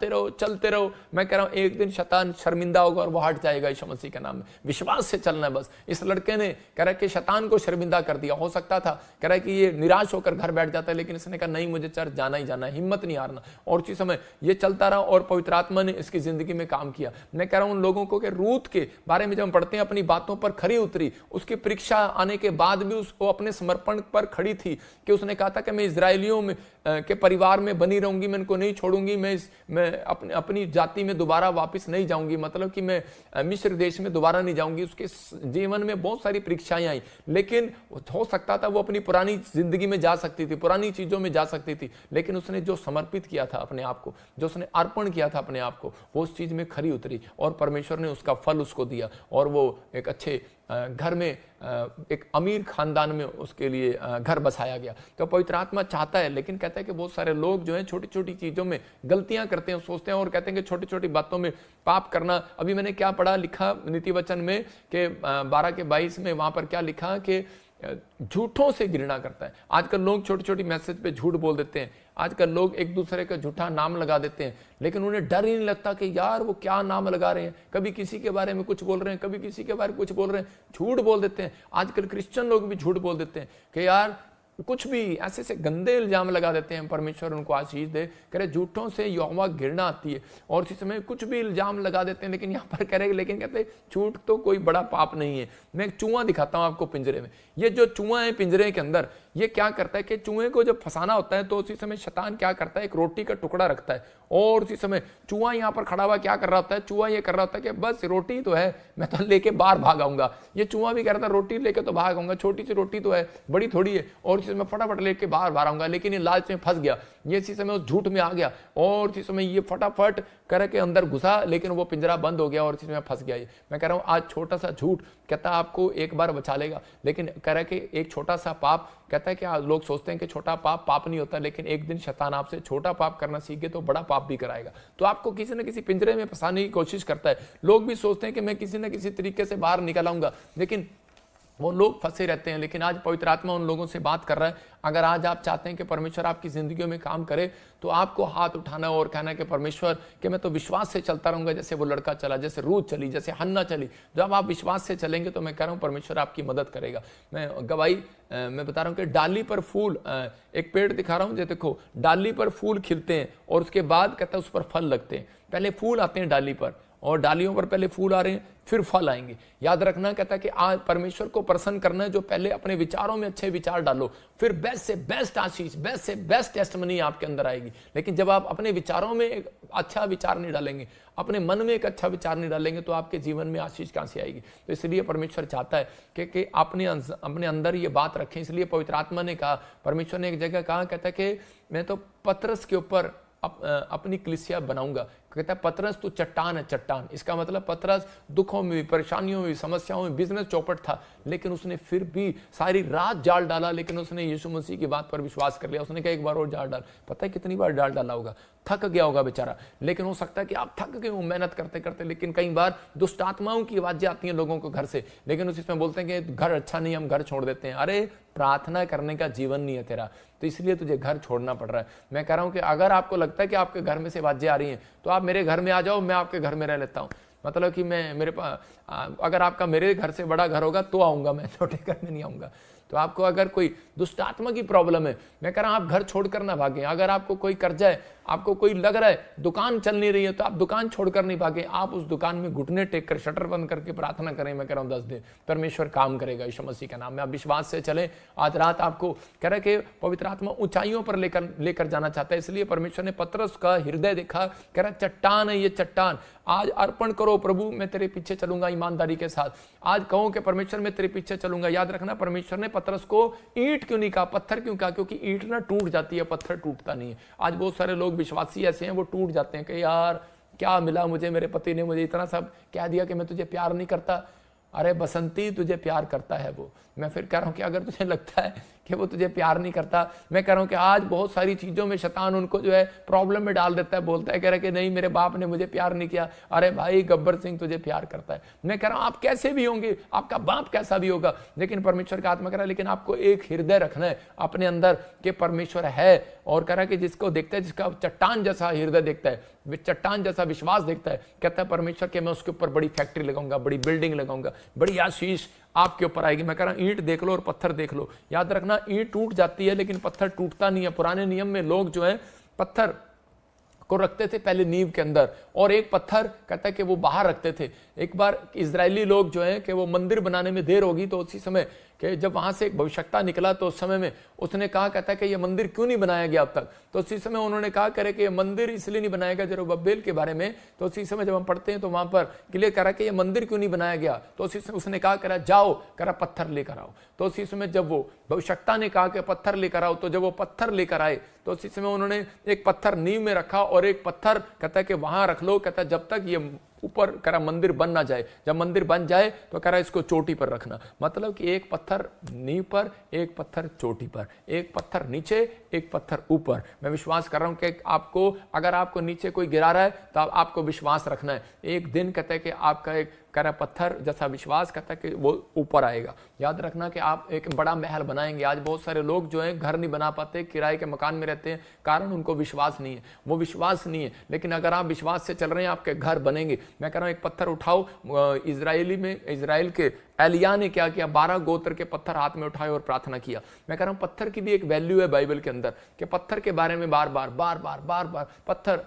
रहो चलते रहो। मैं कह रहा हूं एक दिन शैतान शर्मिंदा होगा और वो हट जाएगा यीशु मसीह के नाम में। विश्वास से चलना है बस। इस लड़के ने कह रहा है कि शैतान को शर्मिंदा कर दिया। हो सकता था कह रहा है कि ये निराश होकर घर बैठ जाता है, लेकिन इसने कहा नहीं मुझे चर्च जाना ही जाना है, हिम्मत नहीं हारना। और उसी समय ये चलता रहा और पवित्र आत्मा ने इसकी जिंदगी में काम किया। मैं कह रहा हूं उन लोगों को कि रूत के बारे में जब हम पढ़ते हैं अपनी बातों पर खरी उतरी, उसकी परीक्षा आने के बाद भी उसको अपने समर्पण पर खड़ी थी कि उसने कहा था कि मैं इजरायलियों में के परिवार में बनी रहूंगी, मैं इनको नहीं छोड़ूंगी, मैं अपनी जाति में दोबारा वापस नहीं जाऊंगी, मतलब कि मैं मिस्र देश में दोबारा नहीं जाऊंगी। उसके जीवन में बहुत सारी परीक्षाएं आई, लेकिन हो सकता था वो अपनी पुरानी जिंदगी में जा सकती थी, पुरानी चीजों में जा सकती थी, लेकिन उसने जो समर्पित किया था अपने आप को, जो उसने अर्पण किया था अपने आप को, वो उस चीज में खरी उतरी और परमेश्वर ने उसका फल उसको दिया। और वो एक अच्छे घर में, एक अमीर खानदान में उसके लिए घर बसाया गया। तो पवित्र आत्मा चाहता है, लेकिन कहता है कि बहुत सारे लोग जो हैं छोटी छोटी चीजों में गलतियां करते हैं, सोचते हैं और कहते हैं कि छोटी छोटी बातों में पाप करना। अभी मैंने क्या पढ़ा, लिखा नीति वचन में कि 12:22 में वहां पर क्या लिखा कि झूठों से घृणा करता है। आजकल लोग छोटी छोटी मैसेज पे झूठ बोल देते हैं, आजकल लोग एक दूसरे का झूठा नाम लगा देते हैं, लेकिन उन्हें डर ही नहीं लगता कि यार वो क्या नाम लगा रहे हैं। कभी किसी के बारे में कुछ बोल रहे हैं, कभी किसी के बारे में कुछ बोल रहे हैं, झूठ बोल देते हैं। आजकल क्रिश्चियन लोग भी झूठ बोल देते हैं कि यार कुछ भी ऐसे से गंदे इल्जाम लगा देते हैं। परमेश्वर उनको आशीष दे, कह रहे झूठों से यहोवा घृणा आती है। और इसी समय कुछ भी इल्जाम लगा देते हैं, लेकिन यहाँ पर कह रहे, लेकिन कहते हैं झूठ तो कोई बड़ा पाप नहीं है। मैं एक चूहा दिखाता हूं आपको पिंजरे में। ये जो चूहा है पिंजरे के अंदर, ये क्या करता है कि चूहे को जब फंसाना होता है तो उसी समय शैतान क्या करता है, एक रोटी का टुकड़ा रखता है और उसी समय चूहा यहाँ पर खड़ा हुआ क्या कर रहा होता है, चूहा ये कर रहा होता है कि बस रोटी तो है, मैं तो लेके बाहर भाग आऊंगा। ये चूहा भी कह रहा था रोटी लेके तो भाग आऊंगा, छोटी सी रोटी तो है, बड़ी थोड़ी है, और इसी समय फटाफट लेके बाहर आऊंगा। लेकिन ये लालच में फंस गया, ये इसी समय उस झूठ में आ गया और इसी समय ये फटाफट करके अंदर घुसा, लेकिन वो पिंजरा बंद हो गया और इसी समय फंस गया। ये मैं कह रहा हूँ आज छोटा सा झूठ कहता है आपको एक बार बचा लेगा, लेकिन कह रहा है कि एक छोटा सा पाप, कहता है कि लोग सोचते हैं कि छोटा पाप नहीं होता, लेकिन एक दिन शैतान आपसे छोटा पाप करना सीख गए तो बड़ा पाप भी कराएगा। तो आपको किसी न किसी पिंजरे में फंसाने की कोशिश करता है। लोग भी सोचते हैं कि मैं किसी न किसी तरीके से बाहर निकल आऊंगा, लेकिन वो लोग फंसे रहते हैं। लेकिन आज पवित्र आत्मा उन लोगों से बात कर रहा है, अगर आज आप चाहते हैं कि परमेश्वर आपकी जिंदगियों में काम करे, तो आपको हाथ उठाना और कहना कि परमेश्वर कि मैं तो विश्वास से चलता रहूंगा, जैसे वो लड़का चला, जैसे रूथ चली, जैसे हन्ना चली। जब आप विश्वास से चलेंगे तो मैं कह रहा हूं परमेश्वर आपकी मदद करेगा। मैं गवाही मैं बता रहा हूं कि डाली पर फूल, एक पेड़ दिखा रहा हूं, जो देखो डाली पर फूल खिलते हैं और उसके बाद कहता है उस पर फल लगते हैं। पहले फूल आते हैं डाली पर, और डालियों पर पहले फूल आ रहे हैं, फिर फल आएंगे। याद रखना, कहता है कि आज परमेश्वर को प्रसन्न करना है, जो पहले अपने विचारों में अच्छे विचार डालो, फिर बेस्ट से बेस्ट आशीष, बेस्ट से बेस्ट टेस्टमनी आपके अंदर आएगी। लेकिन जब आप अपने विचारों में एक अच्छा विचार नहीं डालेंगे, अपने मन में एक अच्छा विचार नहीं डालेंगे, तो आपके जीवन में आशीष कहां से आएगी। तो इसलिए परमेश्वर चाहता है कि अपने अंदर ये बात रखें। इसलिए पवित्र आत्मा ने कहा, परमेश्वर ने एक जगह कहा, कहता है कि मैं तो पतरस के ऊपर अपनी कलीसिया बनाऊंगा। कहता है पतरस तो चट्टान है, चट्टान। इसका मतलब पतरस दुखों में भी, परेशानियों में भी, समस्याओं में, बिजनेस चौपट था, लेकिन उसने फिर भी सारी रात जाल डाला, लेकिन उसने यीशु मसीह की बात पर विश्वास कर लिया। उसने कहा एक बार और जाल डाल। पता है कितनी बार जाल डाला होगा, थक गया होगा बेचारा। लेकिन हो सकता है कि आप थक गए हो मेहनत करते करते, लेकिन कई बार दुष्ट आत्माओं की आवाजें आती हैं लोगों को घर से, लेकिन उसी में बोलते हैं कि घर अच्छा नहीं, हम घर छोड़ देते हैं। अरे प्रार्थना करने का जीवन नहीं है तेरा, तो इसलिए तुझे घर छोड़ना पड़ रहा है। मैं कह रहा हूं कि अगर आपको लगता है कि आपके घर में से आवाजें आ रही हैं, तो आप मेरे घर में आ जाओ, मैं आपके घर में रह लेता हूं। मतलब कि मैं मेरे पास, अगर आपका मेरे घर से बड़ा घर होगा तो आऊंगा, मैं छोटे घर में नहीं आऊंगा। तो आपको अगर कोई दुष्ट आत्मा की प्रॉब्लम है, मैं कह रहा हूं आप घर छोड़कर ना भागें। अगर आपको कोई कर्जा है, आपको कोई लग रहा है दुकान चल नहीं रही है, तो आप दुकान छोड़कर नहीं भागें, आप उस दुकान में घुटने टेक कर शटर बंद करके प्रार्थना करें। मैं कह रहा हूं 10 दिन परमेश्वर काम करेगा यीशु मसीह का नाम में। आप विश्वास से चलें। आज रात आपको कह रहा है कि पवित्र आत्मा ऊंचाइयों पर लेकर जाना चाहता है। इसलिए परमेश्वर ने पतरस का हृदय देखा, कह रहा चट्टान है ये चट्टान, आज अर्पण करो प्रभु, मैं तेरे पीछे चलूंगा ईमानदारी के साथ। आज कहो कि परमेश्वर मैं तेरे पीछे चलूंगा। याद रखना, परमेश्वर ने पतरस को ईंट क्यों नहीं कहा, पत्थर क्यों कहा? क्योंकि ईंट ना टूट जाती है, पत्थर टूटता नहीं है। आज बहुत सारे लोग विश्वासी ऐसे हैं, वो टूट जाते हैं कि यार क्या मिला मुझे, मेरे पति ने मुझे इतना सब कह दिया कि मैं तुझे प्यार नहीं करता। अरे बसंती, तुझे प्यार करता है वो। मैं फिर कह रहा हूं कि अगर तुझे लगता है कि वो तुझे प्यार नहीं करता, मैं कह रहा हूं कि आज बहुत सारी चीजों में शैतान उनको जो है प्रॉब्लम में डाल देता है, बोलता है, कह रहा है कि नहीं मेरे बाप ने मुझे प्यार नहीं किया। अरे भाई गब्बर सिंह तुझे प्यार करता है। मैं कह रहा हूं आप कैसे भी होंगे, आपका बाप कैसा भी होगा, लेकिन परमेश्वर का आत्मा कह रहा है लेकिन आपको एक हृदय रखना है अपने अंदर कि परमेश्वर है। और कह रहा है कि जिसको देखता है, जिसका चट्टान जैसा हृदय देखता है, चट्टान जैसा विश्वास देखता है, कहता है परमेश्वर के मैं उसके ऊपर बड़ी फैक्ट्री लगाऊंगा, बड़ी बिल्डिंग लगाऊंगा, बड़ी आशीष आपके ऊपर आएगी। मैं कह रहा हूं ईंट देख लो और पत्थर देख लो। याद रखना, ईंट टूट जाती है लेकिन पत्थर टूटता नहीं है। पुराने नियम में लोग जो है पत्थर को रखते थे पहले नींव के अंदर, और एक पत्थर कहता है कि वो बाहर रखते थे। एक बार इजरायली लोग जो है कि वो मंदिर बनाने में देर होगी, तो उसी समय कि जब वहां से एक भविष्यवक्ता निकला, तो उस समय में उसने कहा, कहता है कि ये मंदिर क्यों नहीं बनाया गया अब तक? तो उसी समय उन्होंने कहा करे कि ये मंदिर इसलिए नहीं बनाया गया जरुब्बाबेल के बारे में। तो उसी समय जब हम पढ़ते हैं तो वहां पर क्लियर करा कि ये मंदिर क्यों नहीं बनाया गया, तो उसी समय उसने कहा करा जाओ, करा पत्थर लेकर आओ। तो उसी समय जब वो भविष्यवक्ता ने कहा कि पत्थर लेकर आओ, तो जब वो पत्थर लेकर आए तो उसी समय उन्होंने एक पत्थर नींव में रखा और एक पत्थर कहता है कि वहां रख लो, कहता है जब तक ये ऊपर करा मंदिर बन ना जाए। जब मंदिर बन जाए तो करा इसको चोटी पर रखना। मतलब कि एक पत्थर नींव पर, एक पत्थर चोटी पर, एक पत्थर नीचे, एक पत्थर ऊपर। मैं विश्वास कर रहा हूं कि आपको, अगर आपको नीचे कोई गिरा रहा है तो आपको विश्वास रखना है, एक दिन कहता है कि आपका एक करा पत्थर जैसा विश्वास कहता है कि वो ऊपर आएगा। याद रखना कि आप एक बड़ा महल बनाएंगे। आज बहुत सारे लोग जो हैं घर नहीं बना पाते, किराए के मकान में रहते हैं, कारण उनको विश्वास नहीं है, वो विश्वास नहीं है। लेकिन अगर आप विश्वास से चल रहे हैं, आपके घर बनेंगे। मैं कह रहा हूं एक पत्थर उठाओ। इजराइल के एलिया ने क्या किया, 12 गोत्र के पत्थर हाथ में उठाए और प्रार्थना किया। मैं कह रहा हूं पत्थर की भी एक वैल्यू है बाइबल के अंदर, कि पत्थर के बारे में बार बार पत्थर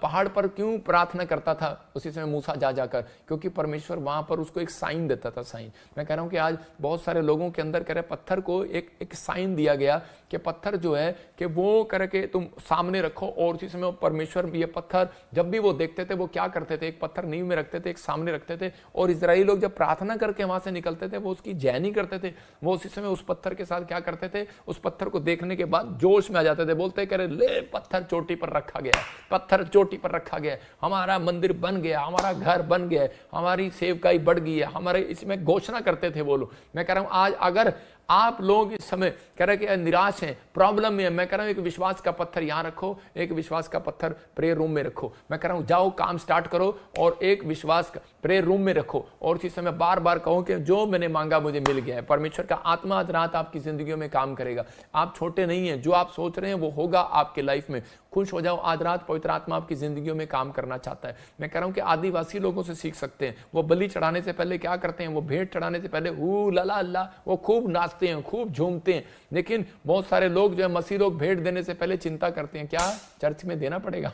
पहाड़ पर क्यों प्रार्थना करता था उसी समय मूसा जा जाकर, क्योंकि परमेश्वर वहां पर उसको एक साइन देता था, साइन। मैं कह रहा हूं कि आज बहुत सारे लोगों के अंदर कह रहे पत्थर को एक साइन दिया गया कि पत्थर जो है कि वो कह के तुम सामने रखो, और उसी समय परमेश्वर ये पत्थर जब भी वो देखते थे वो क्या करते थे, एक पत्थर नींव में रखते थे, एक सामने रखते थे, और इजराइली लोग जब प्रार्थना करके वहां से निकलते थे वो उसकी जय नहीं करते थे, वो उसी समय उस पत्थर के साथ क्या करते थे, उस पत्थर को देखने के बाद जोश में आ जाते थे, बोलते कह रहे ले पत्थर चोटी पर रखा गया, पत्थर चोटी पर रखा गया, हमारा मंदिर बन गया, हमारा घर बन गया, हमारी सेवकाई बढ़ गई है, हमारे इसमें घोषणा करते थे वो लोग। मैं कह रहा हूं आज अगर आप लोग इस समय कह रहे कि निराश हैं, प्रॉब्लम में है, मैं कह रहा हूं एक विश्वास का पत्थर यहां रखो, एक विश्वास का पत्थर प्रेयर रूम में रखो। मैं कह रहा हूं जाओ काम स्टार्ट करो और एक विश्वास का प्रेयर रूम में रखो और इसी समय बार बार कहो कि जो मैंने मांगा मुझे मिल गया है। परमेश्वर का आत्मा आज रात आपकी जिंदगियों में काम करेगा। आप छोटे नहीं हैं, जो आप सोच रहे हैं वो होगा आपके लाइफ में। खुश हो जाओ, आज रात पवित्र आत्मा आपकी जिंदगियों में काम करना चाहता है। मैं कह रहा हूं कि आदिवासी लोगों से सीख सकते हैं। वो बलि चढ़ाने से पहले क्या करते हैं, वो भेंट चढ़ाने से पहले ला अल्लाह, वो खूब नाचते हैं, खूब झूमते हैं। लेकिन बहुत सारे लोग जो है मसीह लोग भेंट देने से पहले चिंता करते हैं, क्या चर्च में देना पड़ेगा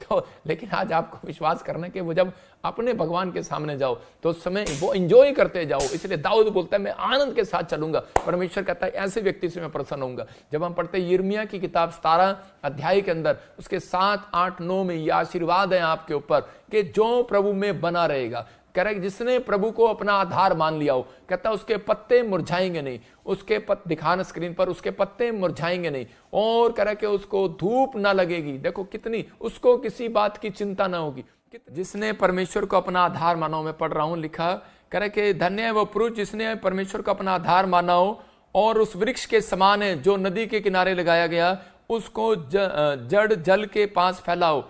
तो लेकिन आज आपको विश्वास करना कि वो जब अपने भगवान के सामने जाओ तो उस समय वो एंजॉय करते जाओ। इसलिए दाऊद बोलता है मैं आनंद के साथ चलूंगा। परमेश्वर कहता है ऐसे व्यक्ति से मैं प्रसन्न होऊंगा। जब हम पढ़ते हैं यिर्मयाह की किताब 17 अध्याय के अंदर उसके 7, 8, 9 में ये आशीर्वाद है आपके ऊपर कि जो प्रभु में बना रहेगा। कह रहा है जिसने प्रभु को अपना आधार मान लिया हो, कहता है उसके पत्ते मुरझाएंगे नहीं, उसके दिखाना स्क्रीन पर, उसके पत्ते मुरझाएंगे नहीं। और कह रहा है कि उसको धूप ना लगेगी। देखो कितनी, उसको किसी बात की चिंता ना होगी। जिसने परमेश्वर को अपना आधार माना हो, मैं पढ़ रहा हूं, लिखा कह रहा है कि धन्य है वो पुरुष जिसने परमेश्वर को अपना आधार माना हो और उस वृक्ष के समान है जो नदी के किनारे लगाया गया, उसको जड़ जल के पास फैलाओ।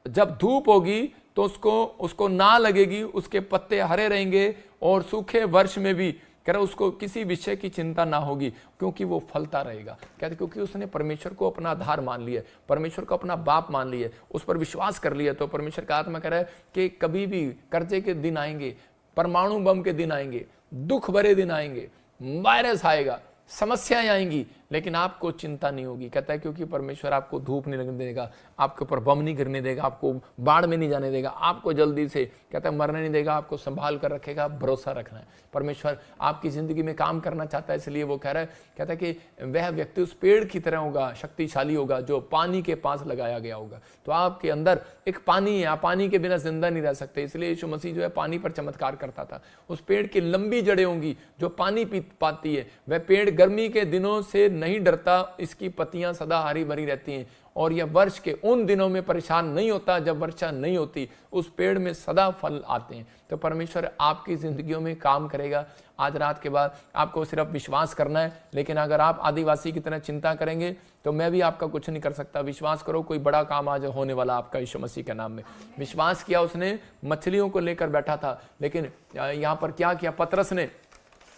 जब धूप होगी तो उसको ना लगेगी, उसके पत्ते हरे रहेंगे और सूखे वर्ष में भी कह रहा उसको किसी विषय की चिंता ना होगी क्योंकि वो फलता रहेगा। कहते क्योंकि उसने परमेश्वर को अपना आधार मान लिया, परमेश्वर को अपना बाप मान लिया, उस पर विश्वास कर लिया। तो परमेश्वर का आत्मा कह रहा है कि कभी भी कर्जे के दिन आएंगे, परमाणु बम के दिन आएंगे, दुख भरे दिन आएंगे, वायरस आएगा, समस्याएं आएंगी, लेकिन आपको चिंता नहीं होगी। कहता है क्योंकि परमेश्वर आपको धूप नहीं लगने देगा, आपके ऊपर बम नहीं गिरने देगा, आपको बाढ़ में नहीं जाने देगा, आपको जल्दी से कहता है मरने नहीं देगा, आपको संभाल कर रखेगा। भरोसा रखना है, परमेश्वर आपकी जिंदगी में काम करना चाहता है। इसलिए वो कह रहा है, कहता है कि वह व्यक्ति उस पेड़ की तरह होगा, शक्तिशाली होगा जो पानी के पास लगाया गया होगा। तो आपके अंदर एक पानी है, आप पानी के बिना जिंदा नहीं रह सकते। इसलिए यीशु मसीह जो है पानी पर चमत्कार करता था। उस पेड़ की लंबी जड़ें होंगी जो पानी पी पाती है। वह पेड़ गर्मी के दिनों से नहीं डरता, इसकी पत्तियां सदा हरी भरी रहती हैं और यह वर्ष के उन दिनों में परेशान नहीं होता जब वर्षा नहीं होती। उस पेड़ में सदा फल आते हैं। तो परमेश्वर आपकी जिंदगियों में काम करेगा। आज रात के बाद आपको सिर्फ विश्वास करना है, लेकिन अगर आप आदिवासी की तरह चिंता करेंगे तो मैं भी आपका कुछ नहीं कर सकता। विश्वास करो, कोई बड़ा काम आज होने वाला आपका यीशु मसीह के नाम में। विश्वास किया, उसने मछलियों को लेकर बैठा था, लेकिन यहाँ पर क्या किया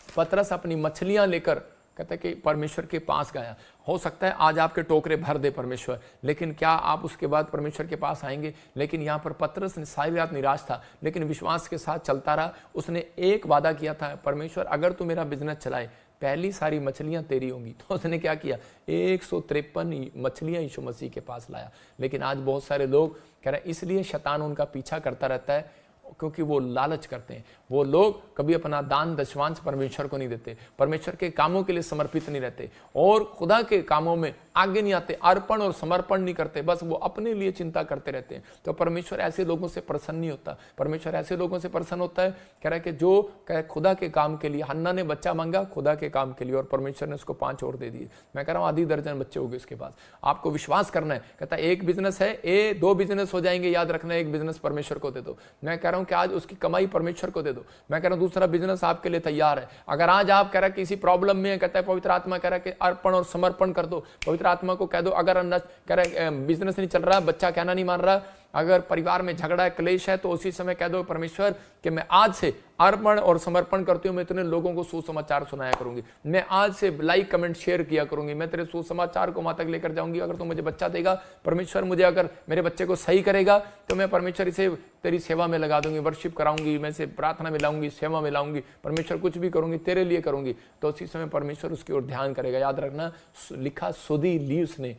पतरस अपनी मछलियां लेकर कहते कि परमेश्वर के पास गया। हो सकता है आज आपके टोकरे भर दे परमेश्वर, लेकिन क्या आप उसके बाद परमेश्वर के पास आएंगे? लेकिन यहाँ पर पतरस ने सारी रात निराश था, लेकिन विश्वास के साथ चलता रहा। उसने एक वादा किया था, परमेश्वर अगर तू मेरा बिजनेस चलाए पहली सारी मछलियां तेरी होंगी। तो उसने क्या किया, 153 मछलियां यीशु मसीह के पास लाया। लेकिन आज बहुत सारे लोग कह रहे हैं, इसलिए शैतान उनका पीछा करता रहता है क्योंकि वो लालच करते हैं। वो लोग कभी अपना दान दशमांश परमेश्वर को नहीं देते, परमेश्वर के कामों के लिए समर्पित नहीं रहते और खुदा के कामों में आगे नहीं आते, अर्पण और समर्पण नहीं करते, बस वो अपने लिए चिंता करते रहते हैं। तो परमेश्वर ऐसे लोगों से प्रसन्न नहीं होता। परमेश्वर ऐसे लोगों से प्रसन्न होता है, कह रहा है कि जो कहे खुदा के काम के लिए। हन्ना ने बच्चा मांगा खुदा के काम के लिए और परमेश्वर ने उसको 5 और दे दिए। मैं कह रहा हूँ आधी दर्जन बच्चे हो गए उसके पास। आपको विश्वास करना है। कहता है एक बिजनेस है, 2 बिजनेस हो जाएंगे, याद रखना, एक बिजनेस परमेश्वर को दे दो। मैं कह रहा हूँ कि आज उसकी कमाई परमेश्वर को दे दो। मैं कह रहा हूं दूसरा बिजनेस आपके लिए तैयार है। अगर आज आप कह रहे हैं किसी प्रॉब्लम में, कहता है पवित्र आत्मा कह रहा है कि अर्पण और समर्पण कर दो। पवित्र आत्मा को कह दो, अगर कह रहे बिजनेस नहीं चल रहा, बच्चा कहना नहीं मान रहा, अगर परिवार में झगड़ा है, क्लेश है, तो उसी समय कह दो परमेश्वर कि मैं आज से अर्पण और समर्पण करती हूँ। मैं इतने लोगों को सुसमाचार सुनाया करूंगी, मैं आज से लाइक कमेंट शेयर किया करूंगी, मैं तेरे सुसमाचार को वहां तक लेकर जाऊंगी। अगर तू मुझे बच्चा देगा परमेश्वर, मुझे अगर मेरे बच्चे को सही करेगा तो मैं परमेश्वर इसे तेरी सेवा में लगा दूंगी, वर्शिप कराऊंगी, मैं इसे प्रार्थना में लाऊंगी, सेवा में लाऊंगी, परमेश्वर कुछ भी करूंगी तेरे लिए करूंगी। तो उसी समय परमेश्वर उसकी ओर ध्यान करेगा। याद रखना, लिखा सुधी ली उसने।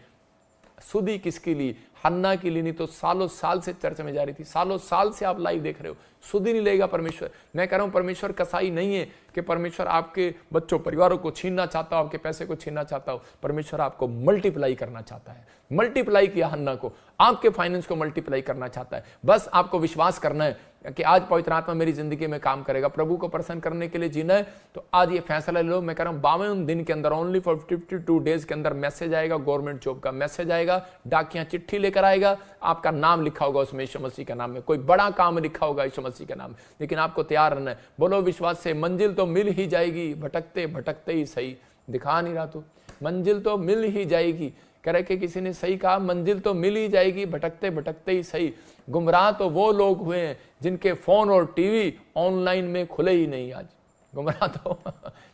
सुधी किसकी ली? हन्ना की ली, नहीं तो सालों साल से चर्च में जा रही थी। सालों साल से आप लाइव देख रहे हो, सुधी नहीं लेगा परमेश्वर। मैं कह रहा हूं परमेश्वर कसाई नहीं है कि परमेश्वर आपके बच्चों परिवारों को छीनना चाहता हो, आपके पैसे को छीनना चाहता हो। परमेश्वर आपको मल्टीप्लाई करना चाहता है। मल्टीप्लाई किया हन्ना को, आपके फाइनेंस को मल्टीप्लाई करना चाहता है। बस आपको विश्वास करना है कि आज पवित्र आत्मा मेरी जिंदगी में काम करेगा। प्रभु को प्रसन्न करने के लिए जीना है तो आज ये फैसला ले लो। मैं कह रहा हूं 52 दिन के अंदर, ओनली फॉर 52 डेज के अंदर मैसेज आएगा, गवर्नमेंट जॉब का मैसेज आएगा। डाकियां चिट्ठी लेकर लेकर आएगा, आपका नाम लिखा होगा उसमें यीशु मसीह का नाम में, कोई बड़ा काम लिखा होगा यीशु मसीह का नाम में। लेकिन आपको तैयार रहना है। बोलो विश्वास से, मंजिल तो मिल ही जाएगी, भटकते भटकते ही सही। दिखा नहीं रहा तू, मंजिल तो मिल ही जाएगी। कह रहे कि किसी ने सही कहा, मंजिल तो मिल ही जाएगी, भटकते भटकते ही सही। गुमराह तो वो लोग हुए हैं जिनके फोन और टीवी ऑनलाइन में खुले ही नहीं। आज गुमराह तो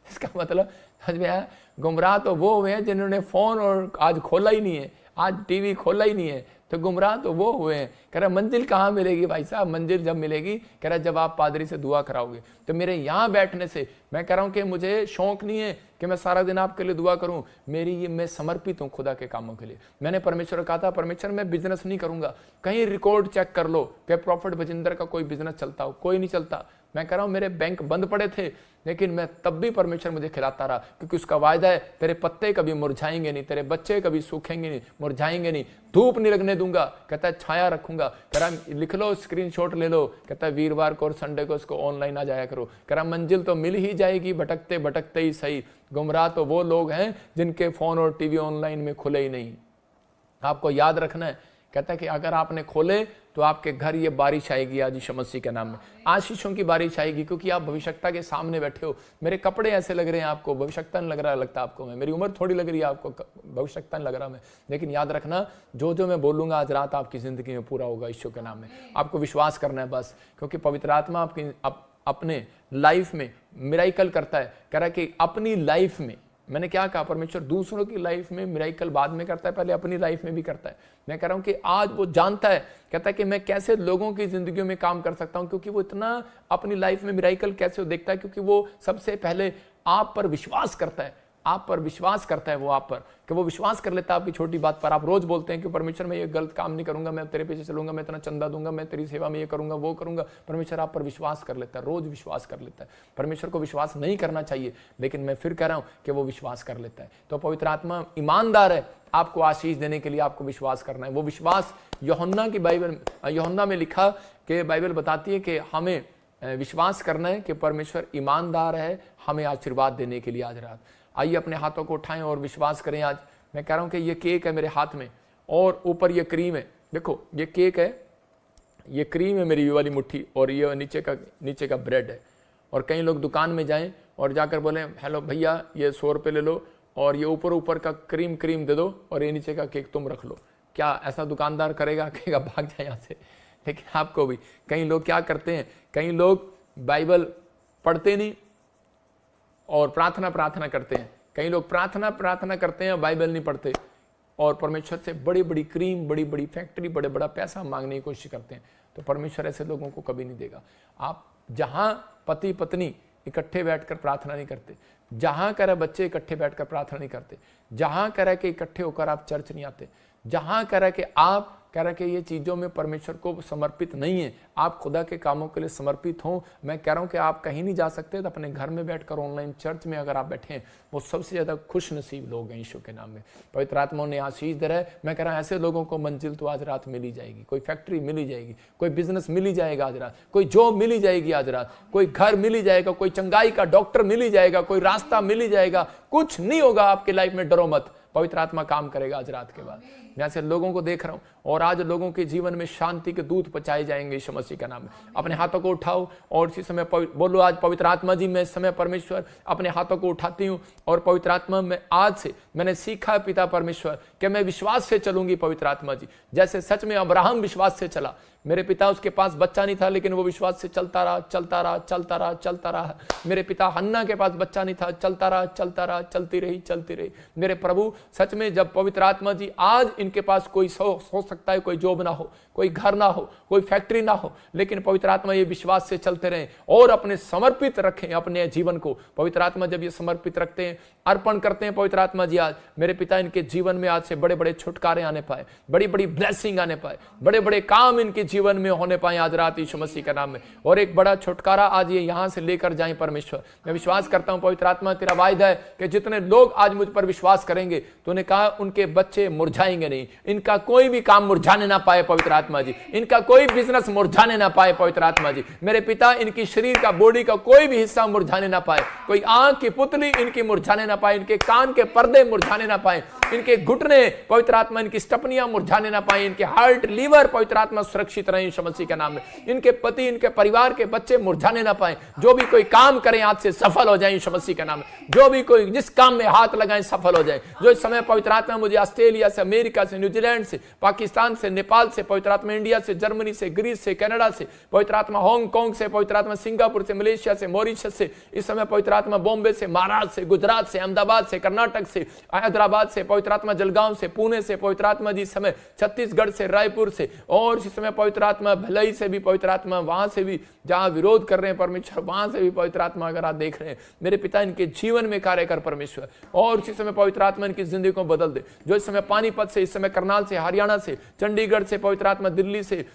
इसका मतलब समझ में आया, गुमराह तो वो हुए हैं जिन्होंने फोन और आज खोला ही नहीं है, आज टीवी खोला ही नहीं है, तो गुमराह तो वो हुए हैं। कह रहा मंजिल कहाँ मिलेगी भाई साहब, मंजिल जब मिलेगी, कह रहा जब आप पादरी से दुआ कराओगे। तो मेरे यहाँ बैठने से मैं कह रहा हूँ कि मुझे शौक नहीं है कि मैं सारा दिन आपके लिए दुआ करूँ, मैं समर्पित हूँ खुदा के कामों के लिए। मैंने परमेश्वर कहा था, परमेश्वर मैं बिजनेस नहीं करूंगा। कहीं रिकॉर्ड चेक कर लो कि प्रॉफिट बजिंदर का कोई बिजनेस चलता हो, कोई नहीं चलता। मैं कह रहा हूँ मेरे बैंक बंद पड़े थे, लेकिन मैं तब भी परमेश्वर मुझे खिलाता रहा, क्योंकि उसका वायदा है तेरे पत्ते कभी मुरझाएंगे नहीं, तेरे बच्चे कभी सूखेंगे नहीं, मुरझाएंगे नहीं, धूप नहीं लगने दूंगा। कहता है छाया रखूंगा। कह रहा लिख लो, स्क्रीनशॉट ले लो। कहता है वीरवार को और संडे को इसको ऑनलाइन आ जाया करो। कह रहा मंजिल तो मिल ही जाएगी, भटकते भटकते ही सही। गुमराह तो वो लोग हैं जिनके फोन और टीवी ऑनलाइन में खुले ही नहीं। आपको याद रखना है, कहता है कि अगर आपने खोले तो आपके घर ये बारिश आएगी आज यीशु मसीह के नाम में, आशीषों की बारिश आएगी, क्योंकि आप भविष्यता के सामने बैठे हो। मेरे कपड़े ऐसे लग रहे हैं आपको, भविष्यता नहीं लग रहा लगता आपको मैं, मेरी उम्र थोड़ी लग रही है आपको, भविष्यता नहीं लग रहा मैं। लेकिन याद रखना, जो मैं बोलूंगा आज रात आपकी जिंदगी में पूरा होगा यीशु के नाम में। आपको विश्वास करना है बस, क्योंकि पवित्र आत्मा आपकी अपने लाइफ में मिराइकल करता है। कह रहा है कि अपनी लाइफ में, मैंने क्या कहा, परमेश्वर दूसरों की लाइफ में मिराइकल बाद में करता है, पहले अपनी लाइफ में भी करता है। मैं कह रहा हूं कि आज वो जानता है, कहता है कि मैं कैसे लोगों की जिंदगियों में काम कर सकता हूं, क्योंकि वो इतना अपनी लाइफ में मिराइकल कैसे देखता है, क्योंकि वो सबसे पहले आप पर विश्वास करता है। आप पर विश्वास करता है वो, आप पर कि वो विश्वास कर लेता है आपकी छोटी बात पर। आप रोज बोलते हैं कि परमेश्वर मैं ये गलत काम नहीं करूंगा, मैं तेरे पीछे चलूंगा, मैं इतना चंदा दूंगा, मैं तेरी सेवा में ये करूंगा वो करूंगा। परमेश्वर आप पर विश्वास कर लेता है, रोज विश्वास कर लेता है। परमेश्वर को विश्वास नहीं करना चाहिए, लेकिन मैं फिर कह रहा हूं कि वो विश्वास कर लेता है। तो पवित्र आत्मा ईमानदार है, आपको आशीष देने के लिए आपको विश्वास करना है। वो विश्वास यूहन्ना की बाइबल, यूहन्ना में लिखा कि बाइबल बताती है कि हमें विश्वास करना है कि परमेश्वर ईमानदार है हमें आशीर्वाद देने के लिए आज रात। आइए अपने हाथों को उठाएं और विश्वास करें। आज मैं कह रहा हूं कि ये केक है मेरे हाथ में और ऊपर ये क्रीम है। देखो ये केक है, ये क्रीम है मेरी ये वाली मुट्ठी, और ये नीचे का ब्रेड है। और कई लोग दुकान में जाएं और जाकर बोले हेलो भैया ये 100 रुपये ले लो और ये ऊपर का क्रीम दे दो और ये नीचे का केक तुम रख लो। क्या ऐसा दुकानदार करेगा? कहेगा भाग जाए यहाँ से। लेकिन आपको भी कई लोग क्या करते हैं, कई लोग बाइबल पढ़ते नहीं और प्रार्थना करते हैं। कई लोग प्रार्थना करते हैं, बाइबल नहीं पढ़ते, और परमेश्वर से बड़ी बड़ी क्रीम, बड़ी बड़ी फैक्ट्री, बड़ा पैसा मांगने की कोशिश करते हैं। तो परमेश्वर ऐसे लोगों को कभी नहीं देगा। आप जहां पति पत्नी इकट्ठे बैठकर प्रार्थना नहीं करते, जहां कह रहे बच्चे इकट्ठे बैठकर प्रार्थना नहीं करते, जहां कह रहे कि इकट्ठे होकर आप चर्च नहीं आते, जहां कह रहे कि आप कह रहे कि ये चीज़ों में परमेश्वर को समर्पित नहीं है, आप खुदा के कामों के लिए समर्पित हों, मैं कह रहा हूं कि आप कहीं नहीं जा सकते, तो अपने घर में बैठकर ऑनलाइन चर्च में अगर आप बैठे हैं, वो सबसे ज़्यादा खुश नसीब लोग हैं यीशु के नाम में। पवित्र आत्मा ने आशीष दे रहा है। मैं कह रहा हूं ऐसे लोगों को मंजिल तो आज रात मिल ही जाएगी, कोई फैक्ट्री मिल ही जाएगी, कोई बिजनेस मिल ही जाएगा आज रात, कोई जॉब मिल ही जाएगी आज रात, कोई घर मिल ही जाएगा, कोई चंगाई का डॉक्टर मिल ही जाएगा, कोई रास्ता मिल ही जाएगा। कुछ नहीं होगा आपके लाइफ में, डरो मत, पवित्र आत्मा काम करेगा आज रात के बाद। मैं ऐसे लोगों को देख रहा हूं, और आज लोगों के जीवन में शांति के दूत पचाए जाएंगे यीशु मसीह का नाम में। अपने हाथों को उठाओ और इसी समय बोलो आज पवित्र आत्मा जी, मैं इस समय परमेश्वर अपने हाथों को उठाती हूं, और पवित्र आत्मा में आज से मैंने सीखा पिता परमेश्वर कि मैं विश्वास से चलूंगी। पवित्र आत्मा जी, जैसे सच में अब्राहम विश्वास से चला, मेरे पिता उसके पास बच्चा नहीं था, लेकिन वो विश्वास से चलता रहा। मेरे पिता हन्ना के पास बच्चा नहीं था, चलता रहा, चलती रही। मेरे प्रभु सच में जब पवित्र आत्मा जी आज इनके पास कोई हो सकता है, कोई जॉब ना हो, कोई घर ना हो, कोई फैक्ट्री ना हो, लेकिन पवित्र आत्मा ये विश्वास से चलते रहें और अपने समर्पित रखें अपने जीवन को। पवित्र आत्मा जब ये समर्पित रखते हैं, अर्पण करते हैं, पवित्र आत्मा जी आज मेरे पिता इनके जीवन में आज से बड़े बड़े छुटकारे आने पाए, बड़ी बड़ी ब्लेसिंग आने पाए, बड़े बड़े काम इनके जीवन में होने पाए आज रात यीशु मसीह के नाम में, और एक बड़ा छुटकारा आज ये यहां से लेकर जाएं परमेश्वर। मैं विश्वास करता हूं पवित्र आत्मा तेरा वायदा है कि जितने लोग आज मुझ पर विश्वास करेंगे, तूने कहा उनके बच्चे मुरझाएंगे नहीं, इनका कोई भी काम काम मुरझाने ना पाए पवित्र आत्मा जी, इनका कोई बिजनेस मुरझाने ना पाए पवित्र आत्मा जी। मेरे पिता, इनकी शरीर का, बॉडी का कोई भी हिस्सा मुरझाने ना पाए, कोई आंख की पुतली इनकी मुरझाने ना पाए, इनके कान के पर्दे मुरझाने ना पाए, इनके घुटने पवित्र आत्मा, इनकी स्टपनियां मुरझाने ना पाए, इनके हार्ट, लीवर पवित्र आत्मा सुरक्षित रहे यीशु मसीह के नाम में। इनके पति, इनके परिवार के बच्चे मुरझाने ना पाए, जो भी कोई काम करें आज से सफल हो जाए यीशु मसीह के नाम में। जो भी कोई जिस काम में हाथ लगाएं सफल हो जाए। जो इस समय पवित्र आत्मा मुझे ऑस्ट्रेलिया से, अमेरिका से, न्यूजीलैंड से, पाकिस्तान से, नेपाल से, पवित्र आत्मा इंडिया से, जर्मनी से, ग्रीस से, कनाडा से, पवित्र आत्मा हांगकांग से, पवित्र आत्मा सिंगापुर से, मलेशिया से, मॉरिशस से, इस समय पवित्र आत्मा बॉम्बे से, महाराष्ट्र से, गुजरात से, अहमदाबाद से, कर्नाटक से, हैदराबाद से, पवित्र आत्मा जलगांव से, पुणे से, पवित्र आत्मा जी इस समय छत्तीसगढ़ से, रायपुर से, और इस समय पवित्र आत्मा भिलाई से भी, पवित्र आत्मा वहां से भी जहां विरोध कर रहे हैं परमेश्वर, वहां से भी पवित्र आत्मा अगर आप देख रहे हैं मेरे पिता, इनके जीवन में कार्य कर परमेश्वर, और इस समय पवित्र आत्मा इनकी जिंदगी को बदल दे। जो इस समय पानीपत से, इस समय करनाल से, हरियाणा से, चंडीगढ़ से, पवित्र आत्मा दिल्ली से,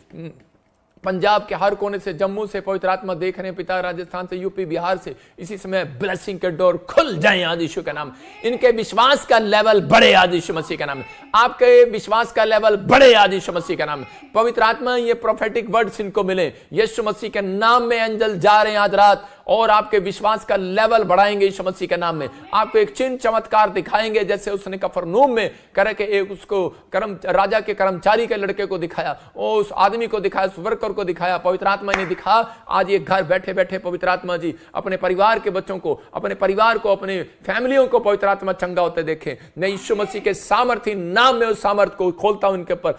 पंजाब के हर कोने से, जम्मू से पवित्र आत्मा देख रहे हैं पिता, राजस्थान से, यूपी, बिहार से, इसी समय ब्लेसिंग के डोर खुल जाए आज यीशु का नाम। इनके विश्वास का लेवल बढ़े आज यीशु मसीह का नाम। आपके विश्वास का लेवल बढ़े आज यीशु मसीह का नाम। पवित्र आत्मा ये प्रोफेटिक वर्ड्स इनको मिले यीशु मसीह के नाम में। एंजल जा रहे हैं आज रात और आपके विश्वास का लेवल बढ़ाएंगे यीशु मसीह के नाम में। आपको एक चिन्ह चमत्कार दिखाएंगे, जैसे उसने कफरनहूम में करके एक उसको राजा के कर्मचारी के लड़के को दिखाया, उस आदमी को दिखाया, उस वर्कर को दिखाया। पवित्र आत्मा ने दिखा आज ये घर बैठे बैठे पवित्र आत्मा जी अपने परिवार के बच्चों को, अपने परिवार को, अपने फैमिलियों को पवित्र आत्मा चंगा होते देखे। मैं यीशु मसीह के सामर्थी नाम में उस सामर्थ को खोलता हूं, इनके ऊपर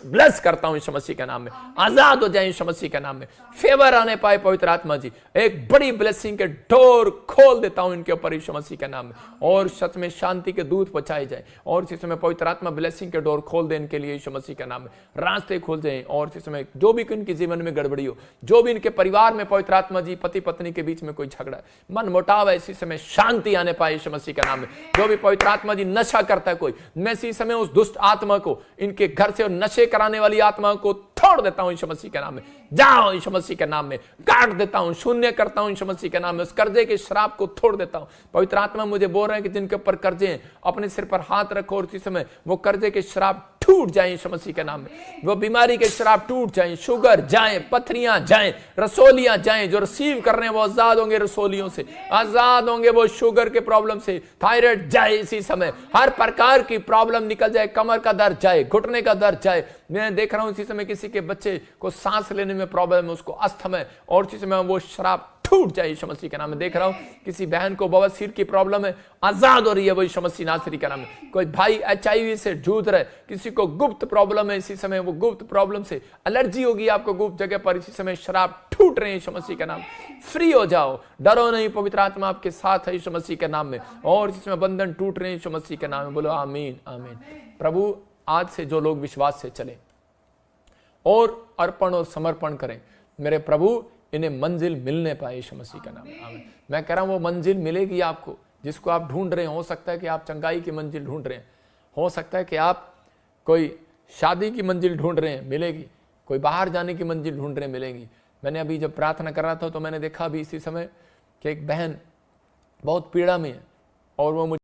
ब्लेस करता हूं यीशु मसीह के नाम में। आजाद हो जाए यीशु मसीह के नाम में। फेवर आने पाए पवित्र आत्मा जी। एक बड़ी ब्लेसिंग के डोर खोल देता हूं इनके ऊपर यीशु मसीह के नाम में, और सच में शांति के दूत पहुंचाए जाए। और इस समय पवित्र आत्मा ब्लेसिंग के डोर खोल दे इनके लिए यीशु मसीह के नाम में। रास्ते खोल जाए, और इस समय जो भी इनके जीवन में गड़बड़ी हो, जो भी इनके परिवार में पवित्र आत्मा जी पति पत्नी के बीच में कोई झगड़ा, मन मुटाव है, इसी समय शांति आने पाए यीशु मसीह के नाम में। जो भी पवित्र आत्मा जी नशा करता है कोई, मैं इसी समय उस दुष्ट आत्मा को, इनके घर से नशे कराने वाली आत्मा को तोड़ देता हूं यीशु मसीह के नाम में। जाओ यीशु मसीह के नाम में। काट देता हूं, शून्य करता हूं यीशु मसीह के नाम में। उस कर्जे के श्राप को तोड़ देता हूं। पवित्र आत्मा मुझे बोल रहे हैं कि जिनके ऊपर कर्जे हैं अपने सिर पर हाथ रखो, और इस समय वो कर्जे के श्राप टूट जाए यीशु मसीह के नाम में। वो बीमारी के श्राप टूट जाए, शुगर जाए, पथरियां जाए, रसोलियां जाए। जो रिसीव कर रहे हैं वो आजाद होंगे, रसोलियों से आजाद होंगे, वो शुगर के प्रॉब्लम से, थायराइड जाए इसी समय। हर प्रकार की प्रॉब्लम निकल जाए, कमर का दर्द जाए, घुटने का दर्द जाए। मैं देख रहा हूं इसी समय किसी के बच्चे को सांस लेने में प्रॉब्लम है, उसको अस्थमा है, और इसी समय वो श्राप टूट जाए यीशु मसीह के नाम में। देख रहा हूं किसी बहन को बवासीर की प्रॉब्लम है, आजाद हो रही है वो यीशु मसीह नासरी के नाम में। कोई भाई HIV से जूझ रहा है, किसी को गुप्त प्रॉब्लम है, इसी समय वो गुप्त प्रॉब्लम से एलर्जी होगी आपको गुप्त जगह पर, इसी समय शराब टूट रहे हैं यीशु मसीह के नाम। फ्री हो जाओ, डरो नहीं, पवित्र आत्मा आपके साथ है यीशु मसीह के नाम में, और इसमें बंधन टूट रहे हैं यीशु मसीह के नाम में। बोलो आमीन आमीन। प्रभु आज से जो लोग विश्वास से चले और अर्पण और समर्पण करें, मेरे प्रभु इन्हें मंजिल मिलने पाए यीशु मसीह का नाम। आमीन। मैं कह रहा हूं वो मंजिल मिलेगी आपको जिसको आप ढूंढ रहे हैं। हो सकता है कि आप चंगाई की मंजिल ढूंढ रहे हैं, हो सकता है कि आप कोई शादी की मंजिल ढूंढ रहे हैं, मिलेगी। कोई बाहर जाने की मंजिल ढूंढ रहे हैं, मिलेगी। मैंने अभी जब प्रार्थना कर रहा था तो मैंने देखा अभी इसी समय कि एक बहन बहुत पीड़ा में है, और वो मुझे